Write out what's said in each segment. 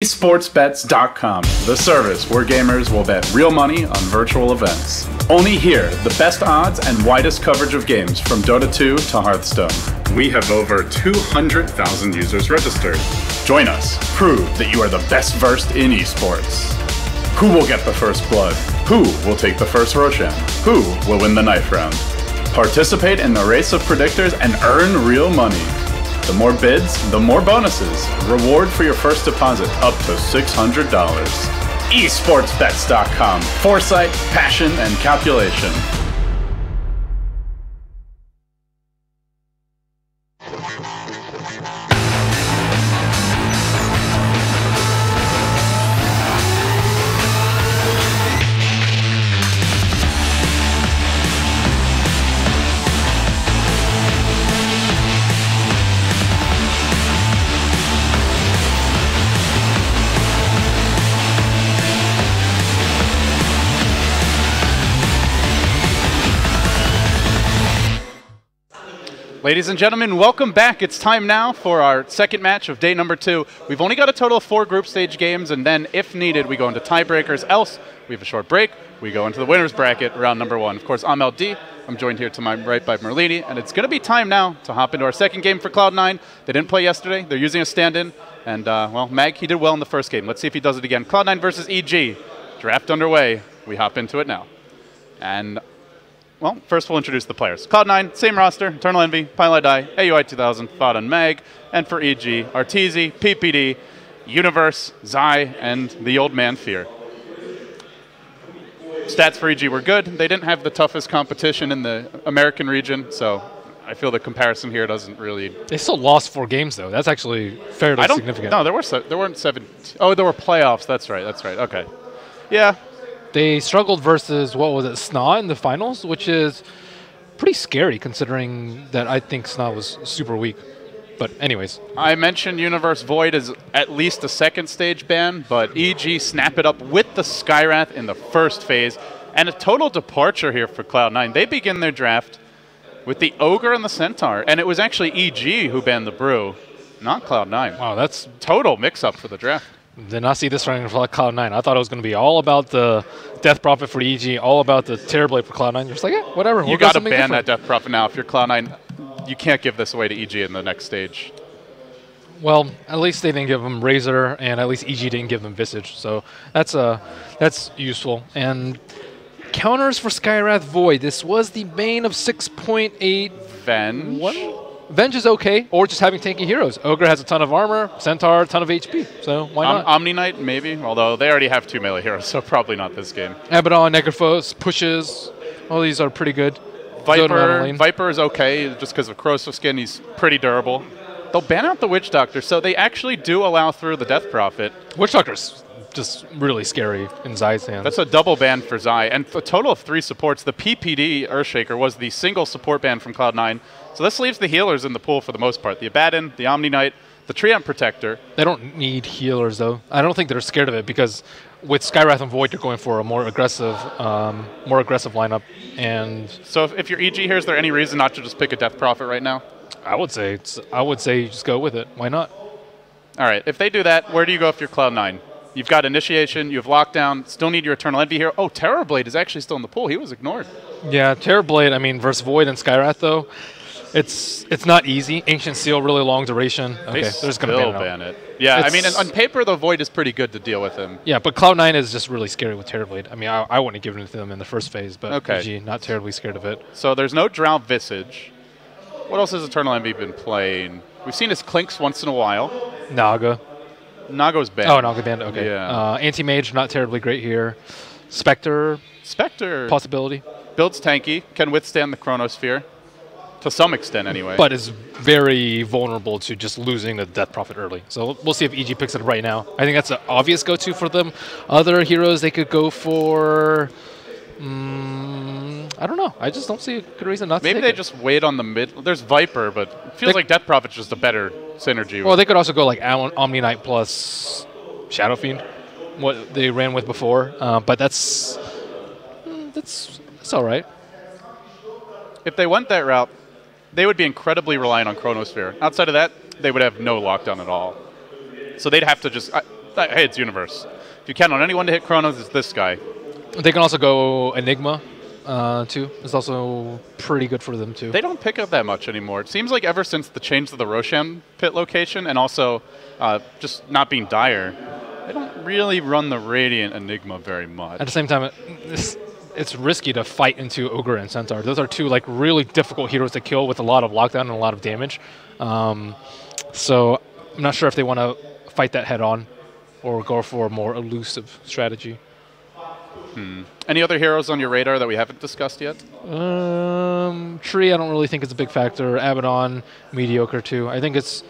esportsbets.com, the service where gamers will bet real money on virtual events. Only here, the best odds and widest coverage of games from Dota 2 to Hearthstone. We have over 200,000 users registered. Join us. Prove that you are the best versed in esports. Who will get the first blood? Who will take the first Roshan? Who will win the knife round? Participate in the race of predictors and earn real money. The more bids, the more bonuses. Reward for your first deposit up to $600. esportsbets.com. Foresight, passion, and calculation. Ladies and gentlemen, welcome back. It's time now for our second match of day number 2. We've only got a total of 4 group stage games, and then, if needed, we go into tiebreakers. Else, we have a short break. We go into the winner's bracket, round number 1. Of course, I'm LD. I'm joined here to my right by Merlini, and it's going to be time now to hop into our second game for Cloud9. They didn't play yesterday. They're using a stand-in, and, well, Mag, he did well in the first game. Let's see if he does it again. Cloud9 versus EG. Draft underway. We hop into it now. And... well, first we'll introduce the players. Cloud9, same roster, Eternal Envy, Pilot Die, AUI 2000, Thought and Mag, and for EG, Arteezy, PPD, Universe, Zai, and the old man Fear. Stats for EG were good. They didn't have the toughest competition in the American region, so I feel the comparison here doesn't really... They still lost 4 games, though. That's actually fairly significant. No, there weren't 7... oh, there were playoffs. That's right, okay. Yeah. They struggled versus, what was it, SNA in the finals, which is pretty scary considering that I think SNA was super weak. But anyways. I mentioned Universe Void is at least a second stage ban, but EG snap it up with the Skywrath in the first phase. And a total departure here for Cloud9. They begin their draft with the Ogre and the Centaur. And it was actually EG who banned the Brew, not Cloud9. Wow, that's... total mix-up for the draft. Did not see this running for Cloud9. I thought it was going to be all about the Death Prophet for EG, all about the Terrorblade for Cloud9. You're just like, yeah, whatever. You got to ban that Death Prophet now. If you're Cloud9, you can't give this away to EG in the next stage. Well, at least they didn't give them Razor, and at least EG didn't give them Visage. So that's useful. And counters for Skywrath Void. This was the main of 6.8. Venge. Venge is okay, or just having tanky heroes. Ogre has a ton of armor, Centaur, a ton of HP, so why not? Omni Knight, maybe, although they already have 2 melee heroes, so probably not this game. Abaddon, Necrophos, pushes. All these are pretty good. Viper is okay, just because of corrosive skin, he's pretty durable. They'll ban out the Witch Doctor, so they actually do allow through the Death Prophet. Witch Doctor's just really scary in Zai's hands. That's a double ban for Zai, and a total of 3 supports. The PPD Earthshaker was the single support ban from Cloud9. So this leaves the healers in the pool for the most part. The Abaddon, the Omni Knight, the Treant Protector. They don't need healers, though. I don't think they're scared of it, because with Skywrath and Void, you're going for a more aggressive lineup. And so if you're EG here, is there any reason not to just pick a Death Prophet right now? I would say you just go with it. Why not? All right. If they do that, where do you go if you're Cloud9? You've got Initiation, you have Lockdown, still need your Eternal Envy here. Oh, Terrorblade is actually still in the pool. He was ignored. Yeah, Terrorblade, I mean, versus Void and Skywrath, though, it's not easy. Ancient Seal, really long duration. Okay, they're just going to ban it. Yeah, I mean, on paper, the Void is pretty good to deal with him. Yeah, but Cloud9 is just really scary with Terrorblade. I mean, I wouldn't have given it to them in the first phase, but EG, not terribly scared of it. So there's no Drow Visage. What else has Eternal Envy been playing? We've seen his Clinks once in a while. Naga. Naga's banned. Oh, Naga banned, okay. Yeah. Anti-Mage, not terribly great here. Spectre. Possibility. Builds tanky, can withstand the Chronosphere. To some extent, anyway. But is very vulnerable to just losing the Death Prophet early. So we'll see if EG picks it up right now. I think that's an obvious go-to for them. Other heroes they could go for... I don't know. I just don't see a good reason not to Maybe they just wait on the mid. There's Viper, but it feels like Death Prophet's just a better synergy. Well, they could also go like Omni Knight plus Shadow Fiend, what they ran with before. But that's all right. If they went that route, they would be incredibly reliant on Chronosphere. Outside of that, they would have no lockdown at all. So they'd have to just... Hey, it's Universe. If you count on anyone to hit Chronos, it's this guy. They can also go Enigma, too. It's also pretty good for them, too. They don't pick up that much anymore. It seems like ever since the change to the Roshan pit location and also just not being Dire, they don't really run the Radiant Enigma very much. At the same time, it's risky to fight into Ogre and Centaur. Those are two like really difficult heroes to kill with a lot of lockdown and a lot of damage. So I'm not sure if they want to fight that head on or go for a more elusive strategy. Any other heroes on your radar that we haven't discussed yet? Tree, I don't really think is a big factor. Abaddon, mediocre too. I think it's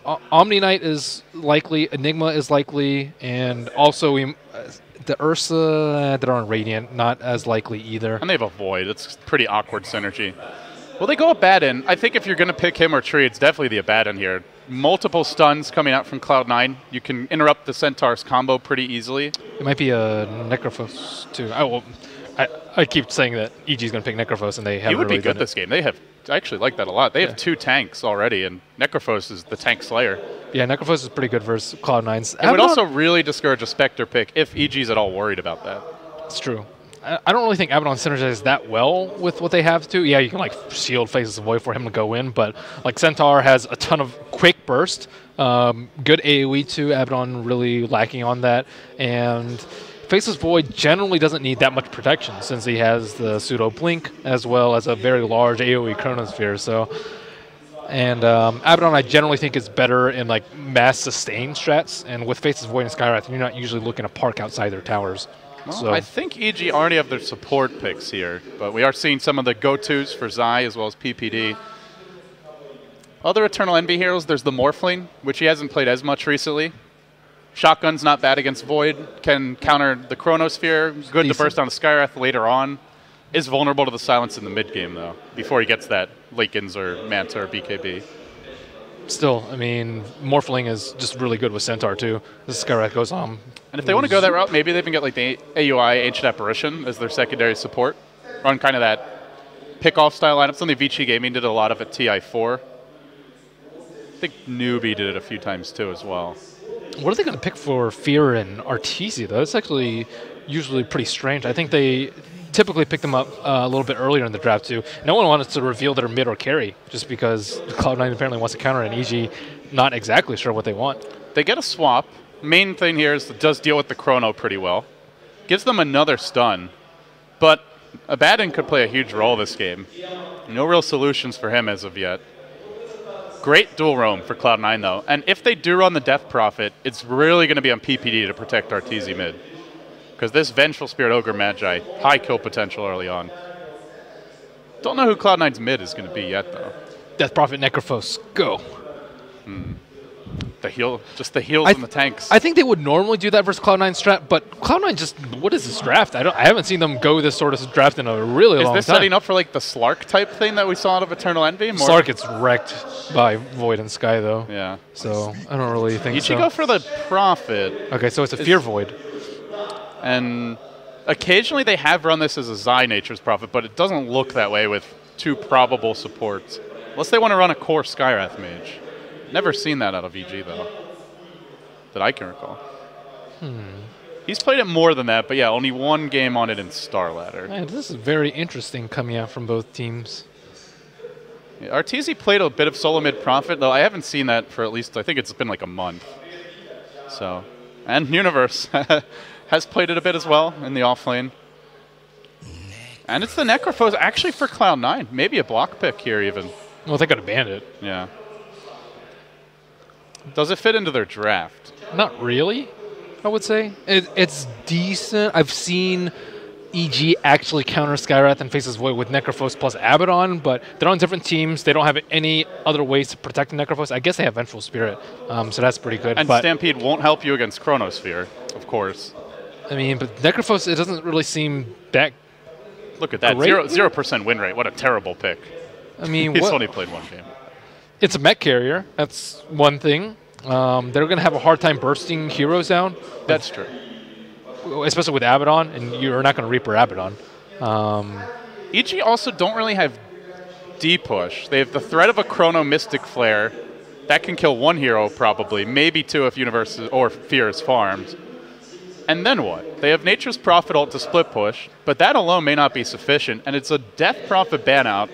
Omni Knight is likely, Enigma is likely, and also the Ursa that are on Radiant, not as likely either. And they have a Void. It's pretty awkward synergy. Well, they go Abaddon. I think if you're going to pick him or Tree, it's definitely the Abaddon here. Multiple stuns coming out from Cloud9. You can interrupt the Centaur's combo pretty easily. It might be a Necrophos too. I keep saying that EG's going to pick Necrophos, and they haven't. He would really be good done this game. They have. I actually like that a lot. They have 2 tanks already, and Necrophos is the tank slayer. Yeah, Necrophos is pretty good versus Cloud9's. It would also really discourage a Spectre pick if EG's at all worried about that. It's true. I don't really think Abaddon synergizes that well with what they have to. Yeah, you can like shield Faces of Void for him to go in, but like Centaur has a ton of quick burst, good AoE too. Abaddon really lacking on that, and Faceless Void generally doesn't need that much protection since he has the pseudo blink as well as a very large AoE chronosphere. So, and Abaddon I generally think is better in like mass sustain strats, and with Faceless Void and Skywrath, you're not usually looking to park outside their towers. Well, So I think EG already have their support picks here, but we are seeing some of the go-tos for Zai as well as PPD. Other Eternal Envy heroes, there's the Morphling, which he hasn't played as much recently. Shotgun's not bad against Void, can counter the Chronosphere, good to burst on a Skywrath later on. Is vulnerable to the silence in the mid-game, though, before he gets that Lakens or Manta or BKB. still, I mean, Morphling is just really good with Centaur too. This Skywrath goes on. And if they want to go that route, maybe they even get like the AUI Ancient Apparition as their secondary support. Run kind of that pick-off style lineup. Something Vici Gaming did a lot of at TI4. I think Newbie did it a few times too as well. What are they going to pick for Fear and Arteezy though? That's actually usually pretty strange. I think they typically pick them up a little bit earlier in the draft too. No one wanted to reveal their mid or carry just because Cloud9 apparently wants to counter and EG not exactly sure what they want. They get a swap. Main thing here is it does deal with the Chrono pretty well. Gives them another stun. But Abaddon could play a huge role this game. No real solutions for him as of yet. Great dual roam for Cloud9 though. And if they do run the Death Prophet, it's really going to be on PPD to protect Arteezy mid. Because this Vengeful Spirit Ogre Magi, high kill potential early on. Don't know who Cloud9's mid is going to be yet, though. Death Prophet Necrophos, go. The heal, just the heals and the tanks. I think they would normally do that versus Cloud9 strat, but Cloud9 just, what is this draft? I haven't seen them go this sort of draft in a really long time. Is this setting up for like the Slark type thing that we saw out of Eternal Envy? More Slark gets wrecked by Void and Sky though. Yeah. So I don't really think You should go for the Prophet. Okay, so it's a Fear Void. And occasionally they have run this as a Zai Nature's Prophet, but it doesn't look that way with two probable supports. Unless they want to run a core Skywrath Mage. Never seen that out of EG, though, that I can recall. He's played it more than that, but yeah, only one game on it in Starladder. Man, this is very interesting coming out from both teams. Yeah, Arteezy played a bit of solo mid Prophet, though I haven't seen that for at least, I think it's been like a month. So, and Universe has played it a bit as well in the offlane. And it's the Necrophos actually for Cloud9. Maybe a block pick here even. Well, they could have banned it. Yeah. Does it fit into their draft? Not really, I would say. It's decent. I've seen EG actually counter Skywrath and Faces Void with Necrophos plus Abaddon, but they're on different teams. They don't have any other ways to protect the Necrophos. I guess they have Vengeful Spirit, so that's pretty good. And but Stampede won't help you against Chronosphere, of course. I mean, but Necrophos, it doesn't really seem that. Look at that, 0% win rate. What a terrible pick. I mean, He's only played one game. It's a mech carrier. That's one thing. They're going to have a hard time bursting heroes down. That's true. Especially with Abaddon, and you're not going to Reaper Abaddon. EG also don't really have D-push. They have the threat of a Chrono Mystic Flare That can kill one hero probably, maybe two if Universe or Fear is farmed. And then what? They have Nature's Prophet ult to split push, but that alone may not be sufficient, and it's a Death Prophet ban out.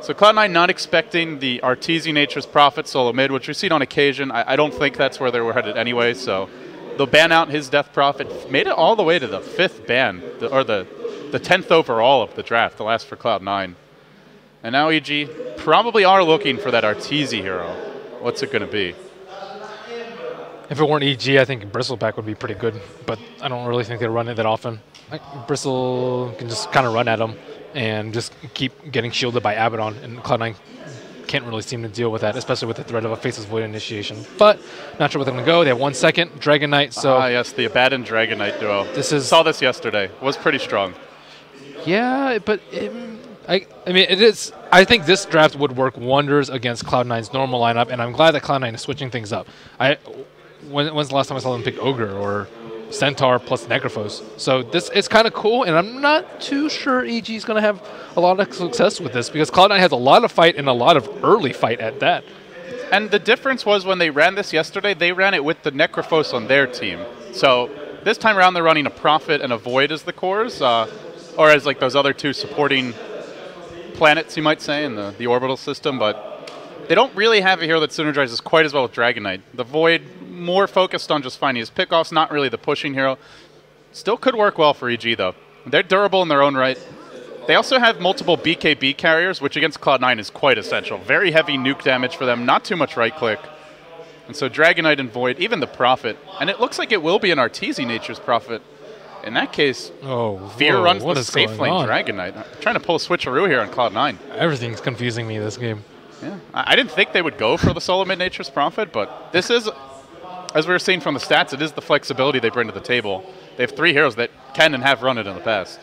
So Cloud9 not expecting the Arteezy Nature's Prophet solo mid, which we've seen on occasion. I don't think that's where they were headed anyway, so they'll ban out his Death Prophet. Made it all the way to the 5th ban, or the 10th overall of the draft, the last for Cloud9. And now EG probably are looking for that Arteezy hero. What's it going to be? If it weren't EG, I think Bristleback would be pretty good, but I don't really think they run it that often. Bristle can just kind of run at him and just keep getting shielded by Abaddon, and Cloud9 can't really seem to deal with that, especially with the threat of a Faceless Void initiation. But not sure where they're going to go. They have 1 second. Dragon Knight, so... yes, the Abaddon Dragon Knight duo. Saw this yesterday. Was pretty strong. Yeah, but... I mean, it is. I think this draft would work wonders against Cloud9's normal lineup, and I'm glad that Cloud9 is switching things up. When's the last time I saw them pick Ogre or Centaur plus Necrophos? So this is kind of cool, and I'm not too sure EG is going to have a lot of success with this because Cloud9 has a lot of fight and a lot of early fight at that. And the difference was when they ran this yesterday, they ran it with the Necrophos on their team. So this time around, they're running a Prophet and a Void as the cores, or as like those other two supporting planets, you might say, in the orbital system, but they don't really have a hero that synergizes quite as well with Dragon Knight. The Void, more focused on just finding his pickoffs, not really the pushing hero. Still could work well for EG, though. They're durable in their own right. They also have multiple BKB carriers, which against Cloud9 is quite essential. Very heavy nuke damage for them, not too much right-click. And so Dragon Knight and Void, even the Prophet, and it looks like it will be an Arteezy Nature's Prophet. In that case, Fear runs the safe lane Dragon Knight. I'm trying to pull a switcheroo here on Cloud9. Everything's confusing me this game. Yeah, I didn't think they would go for the solo mid Nature's Prophet, but this is, as we were seeing from the stats, it is the flexibility they bring to the table. They have 3 heroes that can and have run it in the past.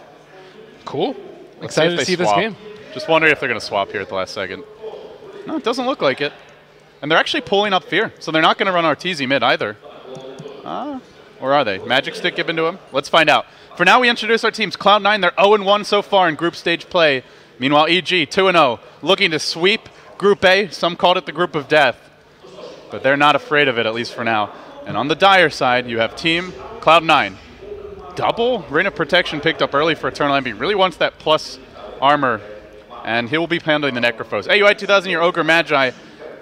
Cool. Excited to see this game. Just wondering if they're going to swap here at the last second. No, it doesn't look like it. And they're actually pulling up Fear, so they're not going to run Arteezy mid either. Or are they? Magic Stick given to him? Let's find out. For now, we introduce our teams. Cloud9, they're 0-1 so far in group stage play. Meanwhile, EG, 2-0, looking to sweep Group A. Some called it the Group of Death. But they're not afraid of it, at least for now. And on the dire side, you have Team Cloud9. Double Ring of Protection picked up early for Eternal Envy. Really wants that plus armor. And he will be handling the Necrophos. AUI 2000, your Ogre Magi.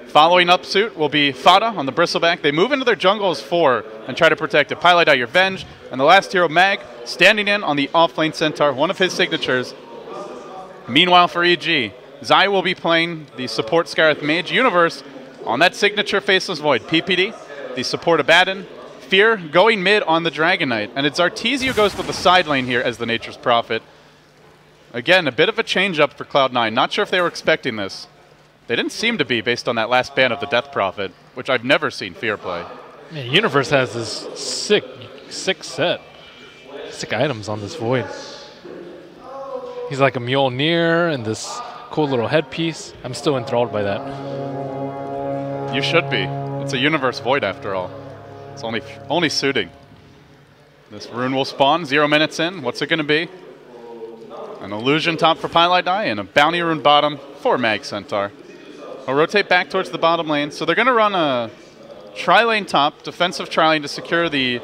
Following up suit will be Fada on the Bristleback. They move into their jungle as 4 and try to protect it. Pilot out your Venge. And the last hero, Mag, standing in on the off-lane Centaur, one of his signatures. Meanwhile for EG, Zai will be playing the support Scarith Mage. Universe on that signature Faceless Void. PPD, the support Abaddon. Fear going mid on the Dragon Knight. And it's Arteezy who goes with the side lane here as the Nature's Prophet. Again, a bit of a change-up for Cloud9. Not sure if they were expecting this. They didn't seem to be based on that last ban of the Death Prophet, which I've never seen Fear play. Man, Universe has this sick set. Sick items on this Void. He's like a Mjolnir and this cool little headpiece. I'm still enthralled by that. You should be. It's a Universe Void after all. It's only suiting. This rune will spawn 0 minutes in. What's it going to be? An illusion top for Pilot Die and a bounty rune bottom for Mag Centaur. I'll rotate back towards the bottom lane. So they're going to run a tri-lane top, defensive tri-lane to secure the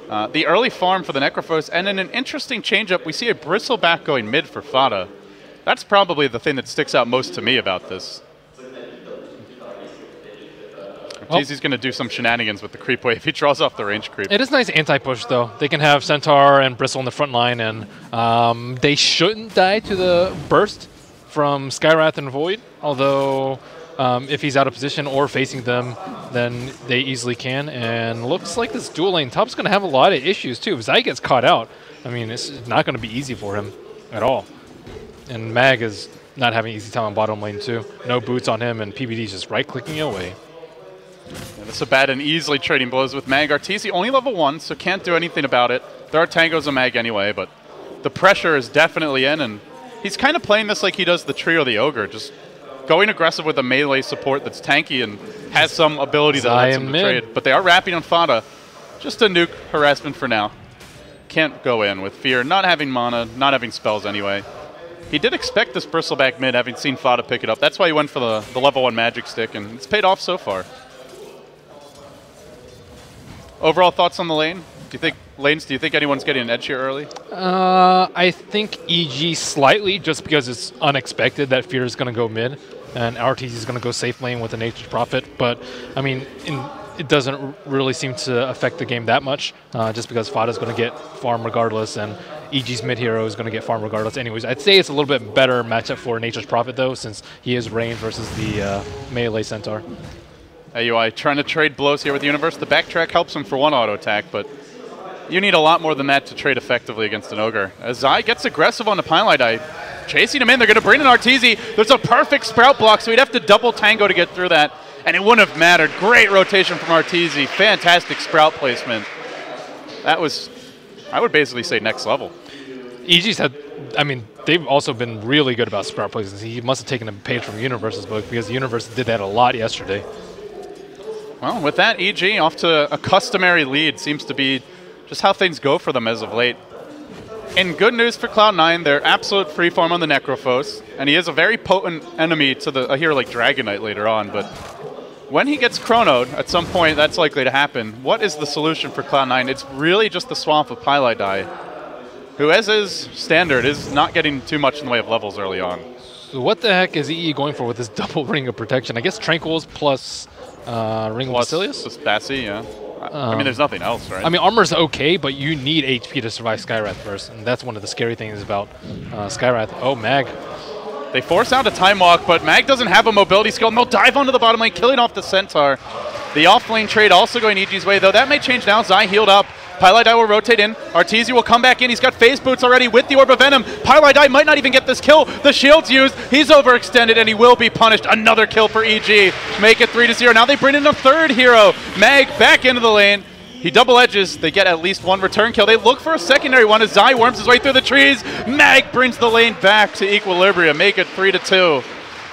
early farm for the Necrophos. And in an interesting change-up, we see a Bristleback going mid for Fada. That's probably the thing that sticks out most to me about this. Arteezy's going to do some shenanigans with the creep wave. He draws off the range creep. It is nice anti-push, though. They can have Centaur and Bristle in the front line, and they shouldn't die to the burst from Skywrath and Void, although if he's out of position or facing them, then they easily can. And looks like this dual lane top's going to have a lot of issues, too. If Zai gets caught out, I mean, it's not going to be easy for him at all. And Mag is not having easy time on bottom lane, too. No boots on him, and PBD's just right-clicking away. Yeah, this is bad and easily trading blows with Mag. Arteezy only level 1, so can't do anything about it. There are tangos of Mag anyway, but the pressure is definitely in, and he's kind of playing this like he does the trio of the Ogre, just going aggressive with a melee support that's tanky and has some ability that lets him to trade. But they are wrapping on Fada. Just a nuke harassment for now. Can't go in with Fear, not having mana, not having spells anyway. He did expect this Bristleback mid, having seen Fada pick it up. That's why he went for the level 1 Magic Stick, and it's paid off so far. Overall thoughts on the lane? Do you think anyone's getting an edge here early? I think EG slightly, just because it's unexpected that Fear is going to go mid, and RTZ is going to go safe lane with a Nature's Prophet. But, I mean, it doesn't really seem to affect the game that much, just because Fada's going to get farm regardless, and EG's mid hero is going to get farm regardless anyways. I'd say it's a little bit better matchup for Nature's Prophet, though, since he is range versus the melee Centaur. AUI trying to trade blows here with Universe. The backtrack helps him for one auto attack, but you need a lot more than that to trade effectively against an Ogre. As Zai gets aggressive on the Pylite, chasing him in. They're going to bring in RTZ. There's a perfect Sprout block, so he'd have to double tango to get through that, and it wouldn't have mattered. Great rotation from RTZ. Fantastic Sprout placement. That was, I would basically say, next level. EG's had, I mean, they've also been really good about Sprout placements. He must have taken a page from Universe's book, because Universe did that a lot yesterday. Well, with that, EG off to a customary lead. Seems to be just how things go for them as of late. And good news for Cloud9, they're absolute freeform on the Necrophos, and he is a very potent enemy to a hero like Dragon Knight later on, but when he gets chronoed, at some point that's likely to happen. What is the solution for Cloud9? It's really just the swamp of Pylite, who, as is standard, is not getting too much in the way of levels early on. So what the heck is EE going for with this double Ring of Protection? I guess Tranquils plus Ring of Basilius? Plus Bassi, yeah. I mean, there's nothing else, right? I mean, armor's okay, but you need HP to survive Skywrath first, and that's one of the scary things about Skywrath. Oh, Mag. They force out a Time Walk, but Mag doesn't have a mobility skill, and they'll dive onto the bottom lane, killing off the Centaur. The off-lane trade also going EG's way, though that may change now. Zai healed up. Pylite will rotate in. Arteezy will come back in. He's got phase boots already with the Orb of Venom. Pylite might not even get this kill. The shield's used. He's overextended, and he will be punished. Another kill for EG. Make it 3-0. Now they bring in a third hero. Mag back into the lane. He double edges. They get at least one return kill. They look for a secondary one as Zai worms his way through the trees. Mag brings the lane back to equilibrium. Make it 3-2.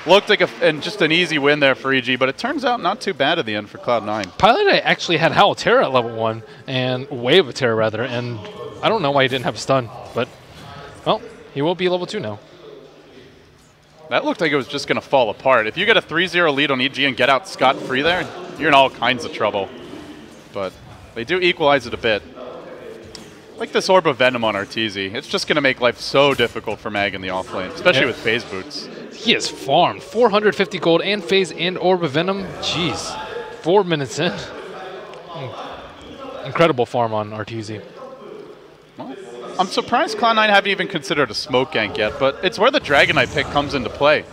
Looked like just an easy win there for EG, but it turns out not too bad at the end for Cloud9. Pylite actually had Howl of Terror at level 1, and Wave of Terror rather, and I don't know why he didn't have a stun, but, well, he will be level 2 now. That looked like it was just going to fall apart. If you get a 3-0 lead on EG and get out scot-free there, you're in all kinds of trouble. But they do equalize it a bit. Like this Orb of Venom on Arteezy. It's just going to make life so difficult for Mag in the offlane, especially with phase boots. He has farmed 450 gold and phase and Orb of Venom. Jeez, 4 minutes in. Incredible farm on Arteezy. Well, I'm surprised Cloud9 haven't even considered a smoke gank yet, but it's where the Dragon Knight pick comes into play.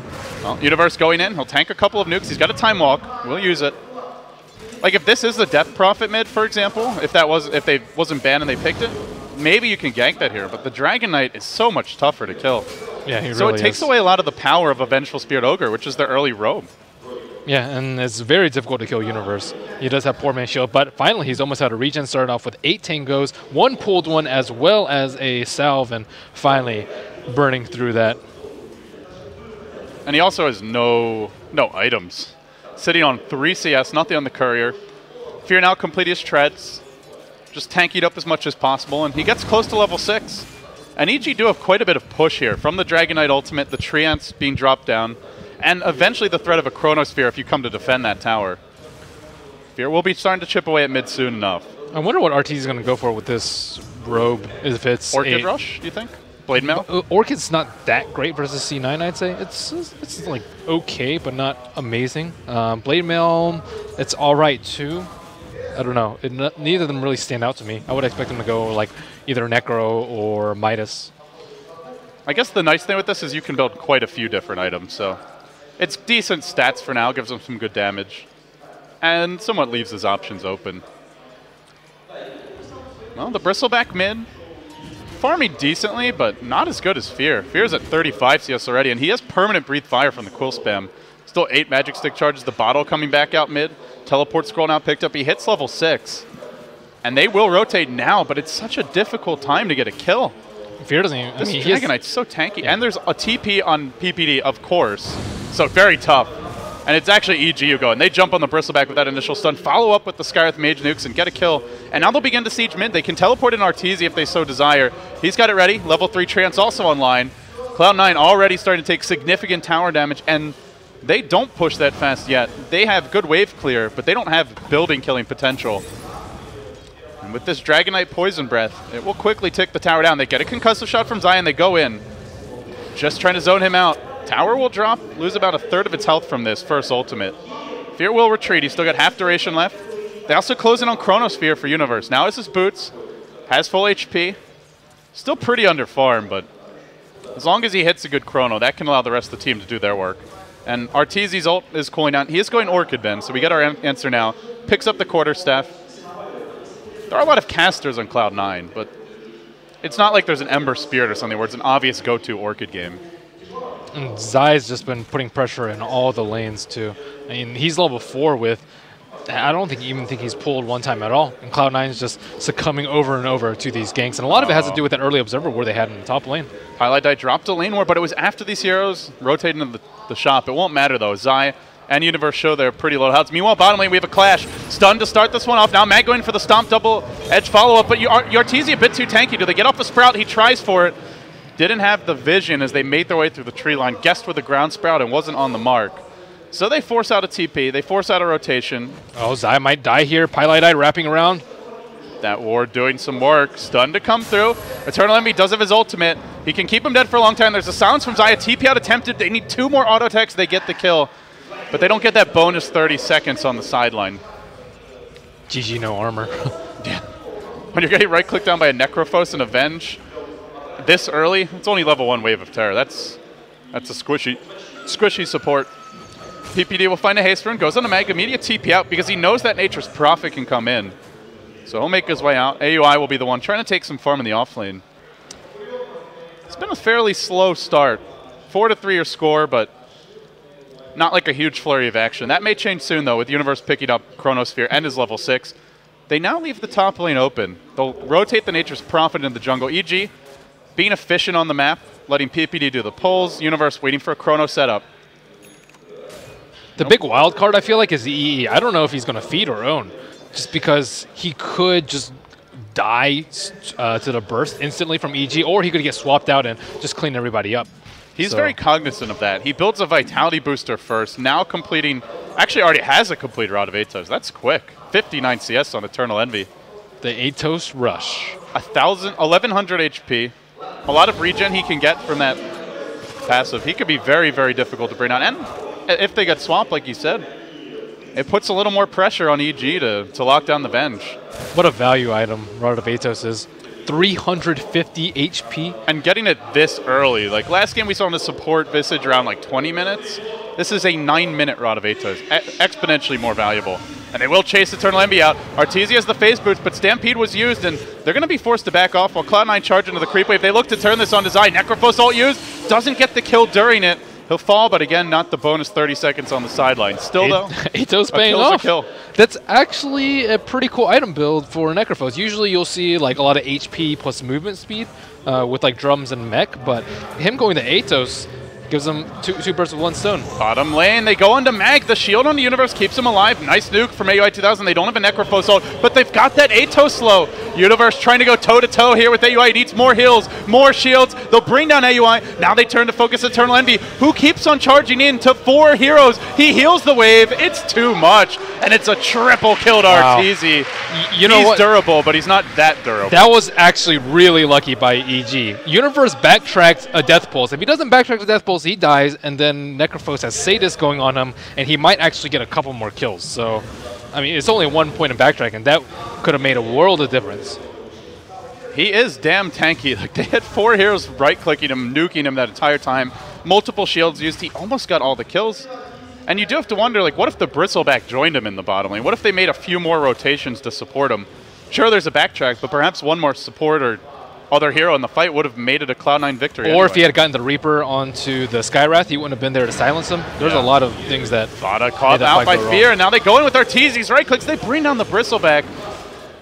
Well, Universe going in, he'll tank a couple of nukes. He's got a Time Walk. We'll use it. Like if this is the Death Prophet mid, for example, if they wasn't banned and they picked it, maybe you can gank that here. But the Dragon Knight is so much tougher to kill. Yeah, he so really it takes away a lot of the power of a Vengeful Spirit Ogre, which is their early robe. Yeah, and it's very difficult to kill Universe. He does have poor man shield, but finally he's almost out of regen. Started off with 8 tangos, 1 pulled one, as well as a salve, and finally burning through that. And he also has no items. Sitting on 3 CS, nothing on the courier. Fear now complete his treads. Just tank it up as much as possible, and he gets close to level 6. And EG do have quite a bit of push here, from the Dragon Knight ultimate, the Treants being dropped down, and eventually the threat of a Chronosphere if you come to defend that tower. Fear will be starting to chip away at mid soon enough. I wonder what RT is going to go for with this robe, if it's Orchid Rush, do you think? Blade Mail? Orchid's not that great versus C9, I'd say. It's like okay, but not amazing. Blade Mail, it's all right too. I don't know. Neither of them really stand out to me. I would expect them to go like either Necro or Midas. I guess the nice thing with this is you can build quite a few different items, so it's decent stats for now, gives them some good damage, and somewhat leaves his options open. Well, the Bristleback mid, farming decently, but not as good as Fear. Fear's at 35 CS already, and he has permanent Breathe Fire from the Quill Spam. Still 8 Magic Stick charges, the bottle coming back out mid. Teleport scroll now picked up. He hits level 6. And they will rotate now, but it's such a difficult time to get a kill. Fear doesn't even... This Dragon Knight's so tanky. Yeah. And there's a TP on PPD, of course. So very tough. And it's actually EG who go, and they jump on the Bristleback with that initial stun, follow up with the Skywrath Mage Nukes, and get a kill. And now they'll begin to siege mid. They can teleport in Arteezy if they so desire. He's got it ready. Level 3 Trance also online. Cloud9 already starting to take significant tower damage, and they don't push that fast yet. They have good wave clear, but they don't have building killing potential. with this Dragonite Poison Breath, it will quickly tick the tower down. They get a concussive shot from Zion, they go in. Just trying to zone him out. Tower will drop, lose about a third of its health from this first ultimate. Fear will retreat, he's still got half duration left. They also close in on Chronosphere for Universe. Now is his boots, has full HP. Still pretty under farm, but as long as he hits a good Chrono, that can allow the rest of the team to do their work. And Arteezy's ult is cooling down. He is going Orchid Bend, so we get our answer now. Picks up the Quarterstaff. There are a lot of casters on Cloud9, but it's not like there's an Ember Spirit or something where it's an obvious go-to Orchid game. And Zai's just been putting pressure in all the lanes, too. I mean, he's level 4 with... I don't even think he's pulled one time at all. And Cloud9 is just succumbing over and over to these ganks. And a lot of it has to do with that early Observer war they had in the top lane. Highlight Die dropped a lane war, but it was after these heroes rotated into the shop. It won't matter, though. Zai and Universe show their pretty low health. Meanwhile, bottom lane, we have a clash. Stun to start this one off. Now Mag going for the Stomp double edge follow-up, but Arteezy a bit too tanky. Do they get off the Sprout? He tries for it. Didn't have the vision as they made their way through the tree line. Guessed with the ground Sprout and wasn't on the mark. So they force out a TP, they force out a rotation. Oh, Zai might die here. Pieliedie wrapping around. That ward doing some work. Stun to come through. Eternal Envy does have his ultimate. He can keep him dead for a long time. There's a silence from Zai. TP out attempted. They need 2 more auto attacks. They get the kill. But they don't get that bonus 30 seconds on the sideline. GG, no armor. Yeah. When you're getting right-clicked down by a Necrophos and Avenge this early, it's only level 1 Wave of Terror. That's a squishy support. PPD will find a haste rune, goes on to Mag, immediate TP out because he knows that Nature's Prophet can come in. So he'll make his way out. AUI will be the one trying to take some farm in the offlane. It's been a fairly slow start. 4-3 your score, but not like a huge flurry of action. That may change soon, though, with Universe picking up Chronosphere and his level 6. They now leave the top lane open. They'll rotate the Nature's Prophet into the jungle. EG being efficient on the map, letting PPD do the pulls. Universe waiting for a Chrono setup. The big wild card, I feel like, is the EE. I don't know if he's going to feed or own, just because he could just die to the burst instantly from EG, or he could get swapped out and just clean everybody up. He's very cognizant of that. He builds a Vitality booster first, now completing... Actually, already has a complete route of Atos. That's quick. 59 CS on Eternal Envy. The Atos Rush. 1,100 HP. A lot of regen he can get from that passive. He could be very, very difficult to bring down. And if they get swamped, like you said, it puts a little more pressure on EG to lock down the bench. What a value item Rod of Atos is. 350 HP. And getting it this early. Like last game we saw him the support Visage around like 20 minutes. This is a 9-minute Rod of Atos. Exponentially more valuable. And they will chase Eternal Envy out. Arteezy has the phase boots, but Stampede was used, and they're going to be forced to back off while Cloud9 charge into the creep wave. They look to turn this on to Zai. Necrophos ult used. Doesn't get the kill during it. He'll fall, but again, not the bonus 30 seconds on the sideline. Still, though, Atos paying off. Kill. That's actually a pretty cool item build for Necrophos. Usually you'll see like a lot of HP plus movement speed with like drums and mech, but him going to Atos gives them two birds with one stone. Bottom lane, they go onto Mag. The shield on the Universe keeps him alive. Nice nuke from AUI 2000. They don't have a Necrophos ult, but they've got that Atos slow. Universe trying to go toe-to-toe here with AUI. He needs more heals, more shields. They'll bring down AUI. Now they turn to focus Eternal Envy, who keeps on charging in to 4 heroes. He heals the wave. It's too much, and it's a triple kill to Arteezy. You know he's durable, but he's not that durable. That was actually really lucky by EG. Universe backtracked a Death Pulse. If he doesn't backtrack the Death Pulse, he dies, and then Necrophos has Sadist going on him, and he might actually get a couple more kills. So, I mean, it's only 1 point in backtracking. That could have made a world of difference. He is damn tanky. Like, they had 4 heroes right-clicking him, nuking him that entire time. Multiple shields used. He almost got all the kills. And you do have to wonder, like, what if the Bristleback joined him in the bottom lane? What if they made a few more rotations to support him? Sure, there's a backtrack, but perhaps one more support or other hero in the fight would have made it a Cloud9 victory. Or if he had gotten the Reaper onto the Skywrath, he wouldn't have been there to silence him. There's a lot of things that Vada caught out by Fear, and now they go in with Arteezy's right clicks. They bring down the Bristleback.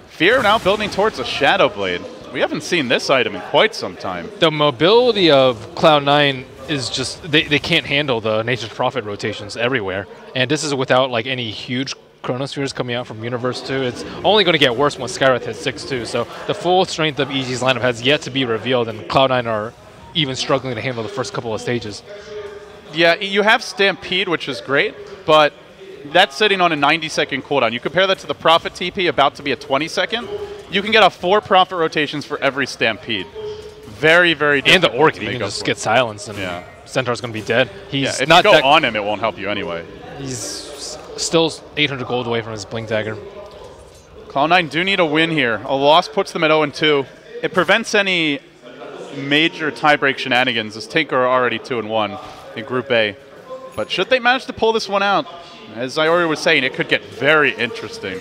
Fear now building towards a Shadow Blade. We haven't seen this item in quite some time. The mobility of Cloud9 is just, they can't handle the Nature's Prophet rotations everywhere. And this is without like any huge Chronospheres coming out from Universe 2. It's only going to get worse once Skywrath hits 6-2. So the full strength of EG's lineup has yet to be revealed, and Cloud9 are even struggling to handle the first couple of stages. Yeah, you have Stampede, which is great, but that's sitting on a 90-second cooldown. You compare that to the Prophet TP about to be a 20-second. You can get off 4 Prophet rotations for every Stampede. Very, very difficult. And the Orchid, you can just get silenced, and Centaur's going to be dead. He's if not you go on him, it won't help you anyway. He's still 800 gold away from his Blink Dagger. Cloud9 do need a win here. A loss puts them at 0-2. It prevents any major tiebreak shenanigans, as Tinker are already 2-1 in Group A. But should they manage to pull this one out, as I already was saying, it could get very interesting.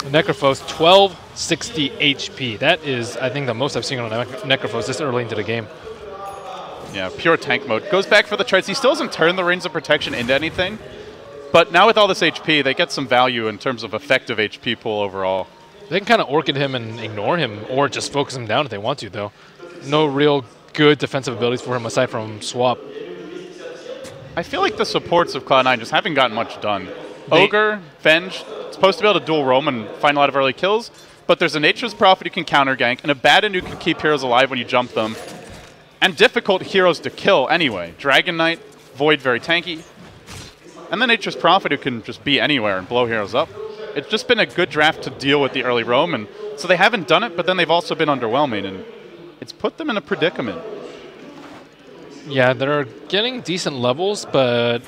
Necrophos, 1260 HP. That is, I think, the most I've seen on Necrophos this early into the game. Yeah, pure tank mode. Goes back for the trites. He still doesn't turn the Rings of Protection into anything. But now with all this HP, they get some value in terms of effective HP pool overall. They can kind of Orchid him and ignore him, or just focus him down if they want to, though. No real good defensive abilities for him aside from Swap. I feel like the supports of Cloud9 just haven't gotten much done. Ogre, Venge, supposed to be able to dual roam and find a lot of early kills, but there's a Nature's Prophet who can counter gank, and a Baden who can keep heroes alive when you jump them, and difficult heroes to kill anyway. Dragon Knight, Void very tanky, and the Nature's Prophet who can just be anywhere and blow heroes up. It's just been a good draft to deal with the early roam, and so they haven't done it, but then they've also been underwhelming, and it's put them in a predicament. Yeah, they're getting decent levels, but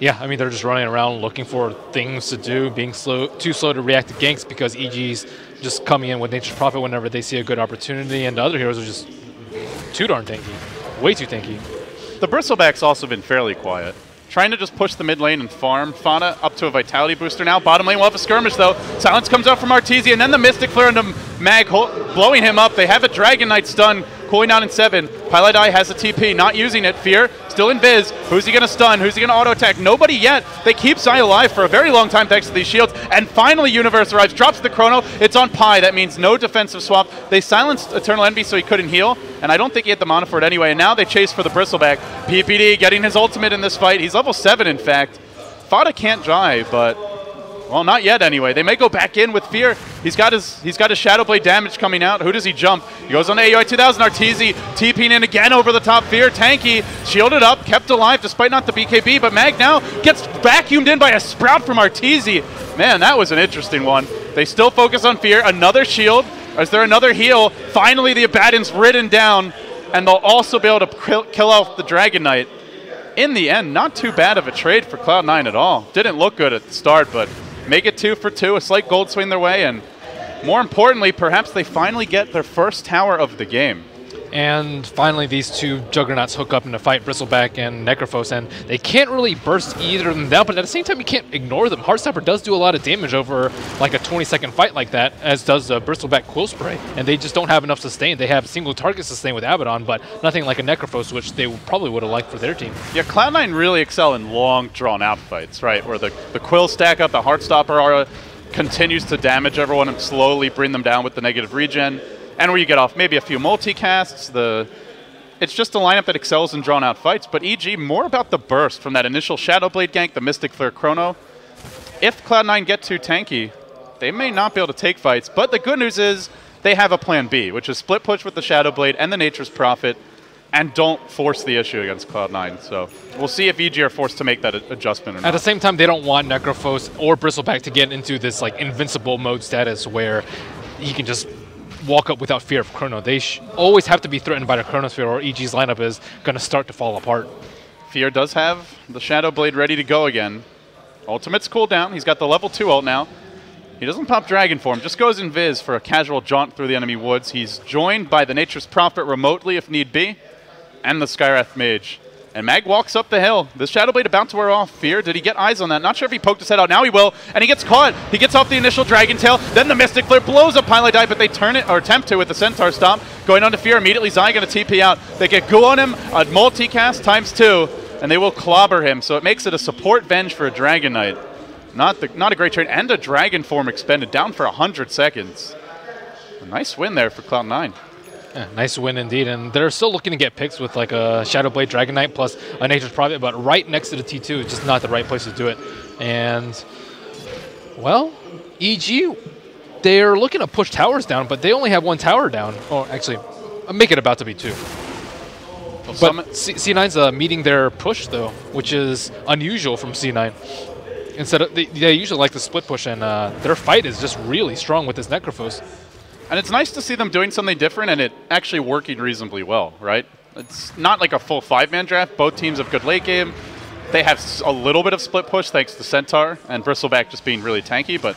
yeah, I mean, they're just running around looking for things to do, being too slow to react to ganks because EG's just coming in with Nature's Prophet whenever they see a good opportunity, and the other heroes are just too darn tanky, way too tanky. The Bristleback's also been fairly quiet. Trying to just push the mid lane and farm. Fauna up to a Vitality booster now. Bottom lane will have a skirmish, though. Silence comes out from Arteezy, and then the Mystic Flare into Mag blowing him up. They have a Dragon Knight stun, cooling down in 7. Piledai has a TP, not using it. Fear still in Biz. Who's he going to stun? Who's he going to auto-attack? Nobody yet. They keep Zai alive for a very long time thanks to these shields. And finally Universe arrives, drops the Chrono. It's on Pi. That means no defensive swap. They silenced Eternal Envy so he couldn't heal, and I don't think he had the mana for it anyway. And now they chase for the Bristleback. PPD getting his ultimate in this fight. He's level 7, in fact. Fada can't drive, but... well, not yet anyway. They may go back in with Fear. He's got his Shadow Blade damage coming out. Who does he jump? He goes on to AOI 2000. Arteezy TPing in again over the top. Fear, tanky, shielded up, kept alive despite not the BKB, but Mag now gets vacuumed in by a Sprout from Arteezy. Man, that was an interesting one. They still focus on Fear. Another shield. Is there another heal? Finally, the Abaddon's ridden down, and they'll also be able to kill off the Dragon Knight. In the end, not too bad of a trade for Cloud9 at all. Didn't look good at the start, but make it 2 for 2, a slight gold swing their way, and more importantly, perhaps they finally get their first tower of the game. And finally, these two Juggernauts hook up in a fight, Bristleback and Necrophos, and they can't really burst either of them down, but at the same time, you can't ignore them. Heartstopper does do a lot of damage over like a 20-second fight like that, as does Bristleback Quill Spray, and they just don't have enough sustain. They have single target sustain with Abaddon, but nothing like a Necrophos, which they probably would have liked for their team. Yeah, Cloud9 really excel in long, drawn-out fights, right, where the Quill stack up, the Heartstopper aura continues to damage everyone and slowly bring them down with the negative regen. And where you get off maybe a few multicasts, it's just a lineup that excels in drawn-out fights. But EG, more about the burst from that initial Shadow Blade gank, the Mystic Flare Chrono. If Cloud9 get too tanky, they may not be able to take fights. But the good news is they have a plan B, which is split push with the Shadow Blade and the Nature's Prophet, and don't force the issue against Cloud9. So we'll see if EG are forced to make that adjustment or not. At the same time, they don't want Necrophos or Bristleback to get into this like invincible mode status where he can just walk up without fear of Chrono. They always have to be threatened by the Chronosphere, or EG's lineup is going to start to fall apart. Fear does have the Shadow Blade ready to go again. Ultimate's cooldown. He's got the level 2 ult now. He doesn't pop Dragon Form, just goes in Viz for a casual jaunt through the enemy woods. He's joined by the Nature's Prophet remotely if need be, and the Skywrath Mage. And Mag walks up the hill. This Shadow Blade about to wear off. Fear, did he get eyes on that? Not sure if he poked his head out. Now he will, and he gets caught. He gets off the initial Dragon Tail. Then the Mystic Flare blows up Piledai, but they turn it, or attempt to, with the Centaur Stomp. Going on to Fear, immediately Zai going to TP out. They get Goo on him, a multicast ×2, and they will clobber him. So it makes it a support Venge for a Dragon Knight. Not a great trade, and a Dragon Form expended, down for 100 seconds. A nice win there for Cloud9. Yeah, nice win indeed, and they're still looking to get picks with like a Shadow Blade Dragon Knight plus a Nature's Prophet, but right next to the T2 is just not the right place to do it. And, well, EG, they're looking to push towers down, but they only have 1 tower down. Oh, actually, make it about to be 2. But C9's meeting their push, though, which is unusual from C9. Instead of they usually like to split push, and their fight is just really strong with this Necrophos. And it's nice to see them doing something different and it actually working reasonably well, right? It's not like a full 5-man draft. Both teams have good late game. They have a little bit of split push thanks to Centaur and Bristleback just being really tanky, but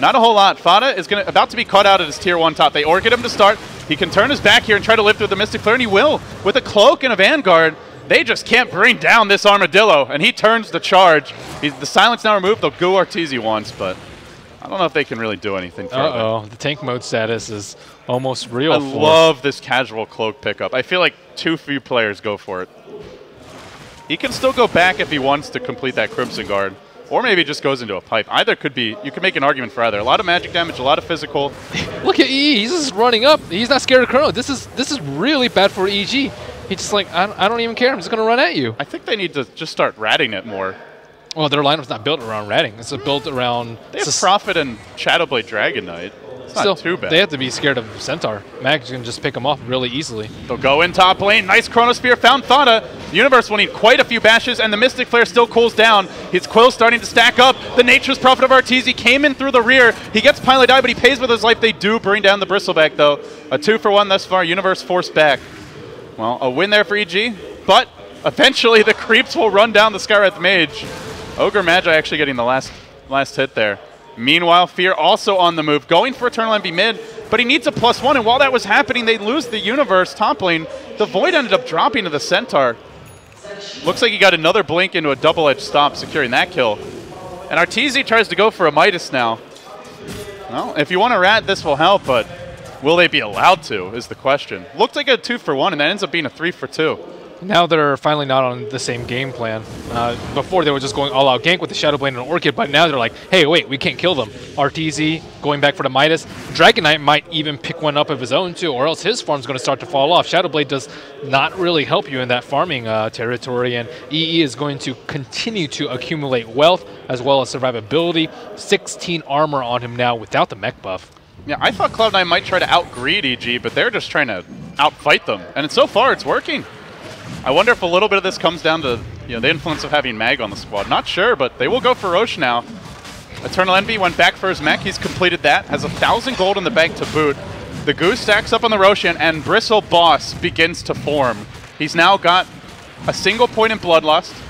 not a whole lot. Fada is about to be caught out at his tier 1 top. They orchid him to start. He can turn his back here and try to live through the Mystic Flare, and he will. With a cloak and a Vanguard, they just can't bring down this Armadillo, and he turns the charge. The silence now removed. They'll go Arteezy once, but I don't know if they can really do anything for Uh-oh, the tank mode status is almost real. I love this casual cloak pickup. I feel like too few players go for it. He can still go back if he wants to complete that Crimson Guard, or maybe just goes into a pipe. Either could be, you could make an argument for either. A lot of magic damage, a lot of physical. Look at EE, he's just running up. He's not scared of Chrono. This is really bad for EG. He's just like, I don't even care, I'm just going to run at you. I think they need to just start ratting it more. Well, their lineup's not built around ratting. It's built around... They have Prophet and Shadowblade Dragon Knight. It's not too bad. They have to be scared of Centaur. Mag can just pick them off really easily. They'll go in top lane. Nice Chronosphere. Found Fada. The Universe will need quite a few bashes, and the Mystic Flare still cools down. His Quill's starting to stack up. The Nature's Prophet of Arteezy came in through the rear. He gets Pilot Die, but he pays with his life. They do bring down the Bristleback, though. A 2-for-1 thus far. Universe forced back. Well, a win there for EG, but eventually the creeps will run down the Skywrath Mage. Ogre Magi actually getting the last hit there. Meanwhile, Fear also on the move, going for Eternal Envy mid, but he needs a +1, and while that was happening, they lose the Universe top lane. The Void ended up dropping to the Centaur. Looks like he got another blink into a double-edged stop, securing that kill. And Arteezy tries to go for a Midas now. Well, if you want to rat, this will help, but will they be allowed to, is the question. Looked like a 2-for-1, and that ends up being a 3-for-2. Now they're finally not on the same game plan. Before they were just going all-out gank with the Shadowblade and Orchid, but now they're like, hey, wait, we can't kill them. Arteezy going back for the Midas. Dragon Knight might even pick one up of his own too, or else his farm's going to start to fall off. Shadowblade does not really help you in that farming territory, and EE is going to continue to accumulate wealth as well as survivability. 16 armor on him now without the mech buff. Yeah, I thought Cloud9 might try to outgreed EG, but they're just trying to outfight them, and so far it's working. I wonder if a little bit of this comes down to the influence of having Mag on the squad. Not sure, but they will go for Roche now. Eternal Envy went back for his mech. He's completed that. Has 1,000 gold in the bank to boot. The Goose stacks up on the Roshan, and Bristle Boss begins to form. He's now got a single point in Bloodlust.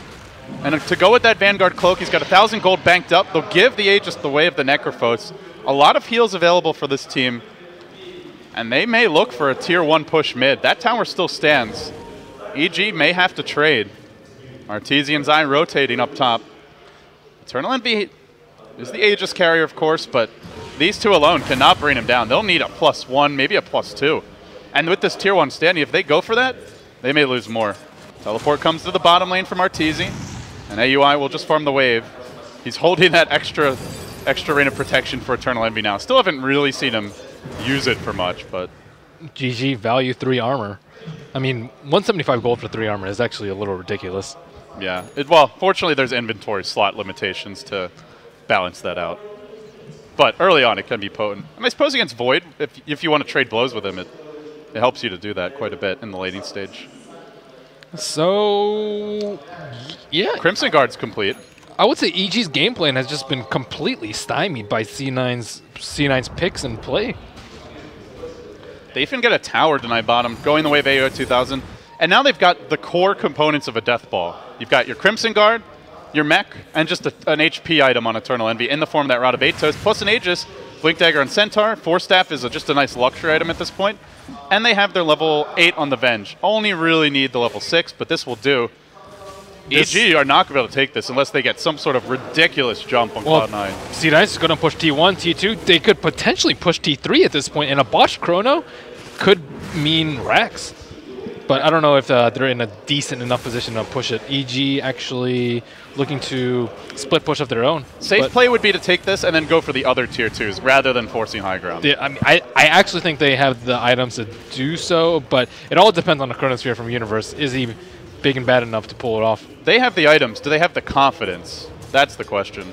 And to go with that Vanguard Cloak, he's got 1,000 gold banked up. They'll give the Aegis the way of the Necrophos. A lot of heals available for this team. And they may look for a tier 1 push mid. That tower still stands. EG may have to trade. Arteezy and Zai rotating up top. Eternal Envy is the Aegis carrier, of course, but these two alone cannot bring him down. They'll need a +1, maybe a +2. And with this tier 1 standing, if they go for that, they may lose more. Teleport comes to the bottom lane from Arteezy, and AUI will just farm the wave. He's holding that extra ring of protection for Eternal Envy now. Still haven't really seen him use it for much, but... GG, value 3 armor. I mean, 175 gold for 3 armor is actually a little ridiculous. Yeah. Well, fortunately, there's inventory slot limitations to balance that out. But early on, it can be potent. And I suppose against Void, if you want to trade blows with him, it helps you to do that quite a bit in the laning stage. So, yeah. Crimson Guard's complete. I would say EG's game plan has just been completely stymied by C9's picks and play. They even get a tower denied bottom, going the way of AO 2000. And now they've got the core components of a Death Ball. You've got your Crimson Guard, your mech, and just an HP item on Eternal Envy in the form of that Rod of Atos, plus an Aegis, Blink Dagger on Centaur. Force Staff is just a nice luxury item at this point. And they have their level 8 on the Venge. Only really need the level 6, but this will do. EG are not going to be able to take this unless they get some sort of ridiculous jump on Cloud9. C9 is going to push T1, T2. They could potentially push T3 at this point, and a Bosch Chrono could mean Rax. But I don't know if they're in a decent enough position to push it. EG actually looking to split push of their own. Safe play would be to take this and then go for the other tier 2s rather than forcing high ground. Yeah, I mean, I actually think they have the items to do so, but it all depends on the Chronosphere from Universe. Is he big and bad enough to pull it off? They have the items. Do they have the confidence? That's the question.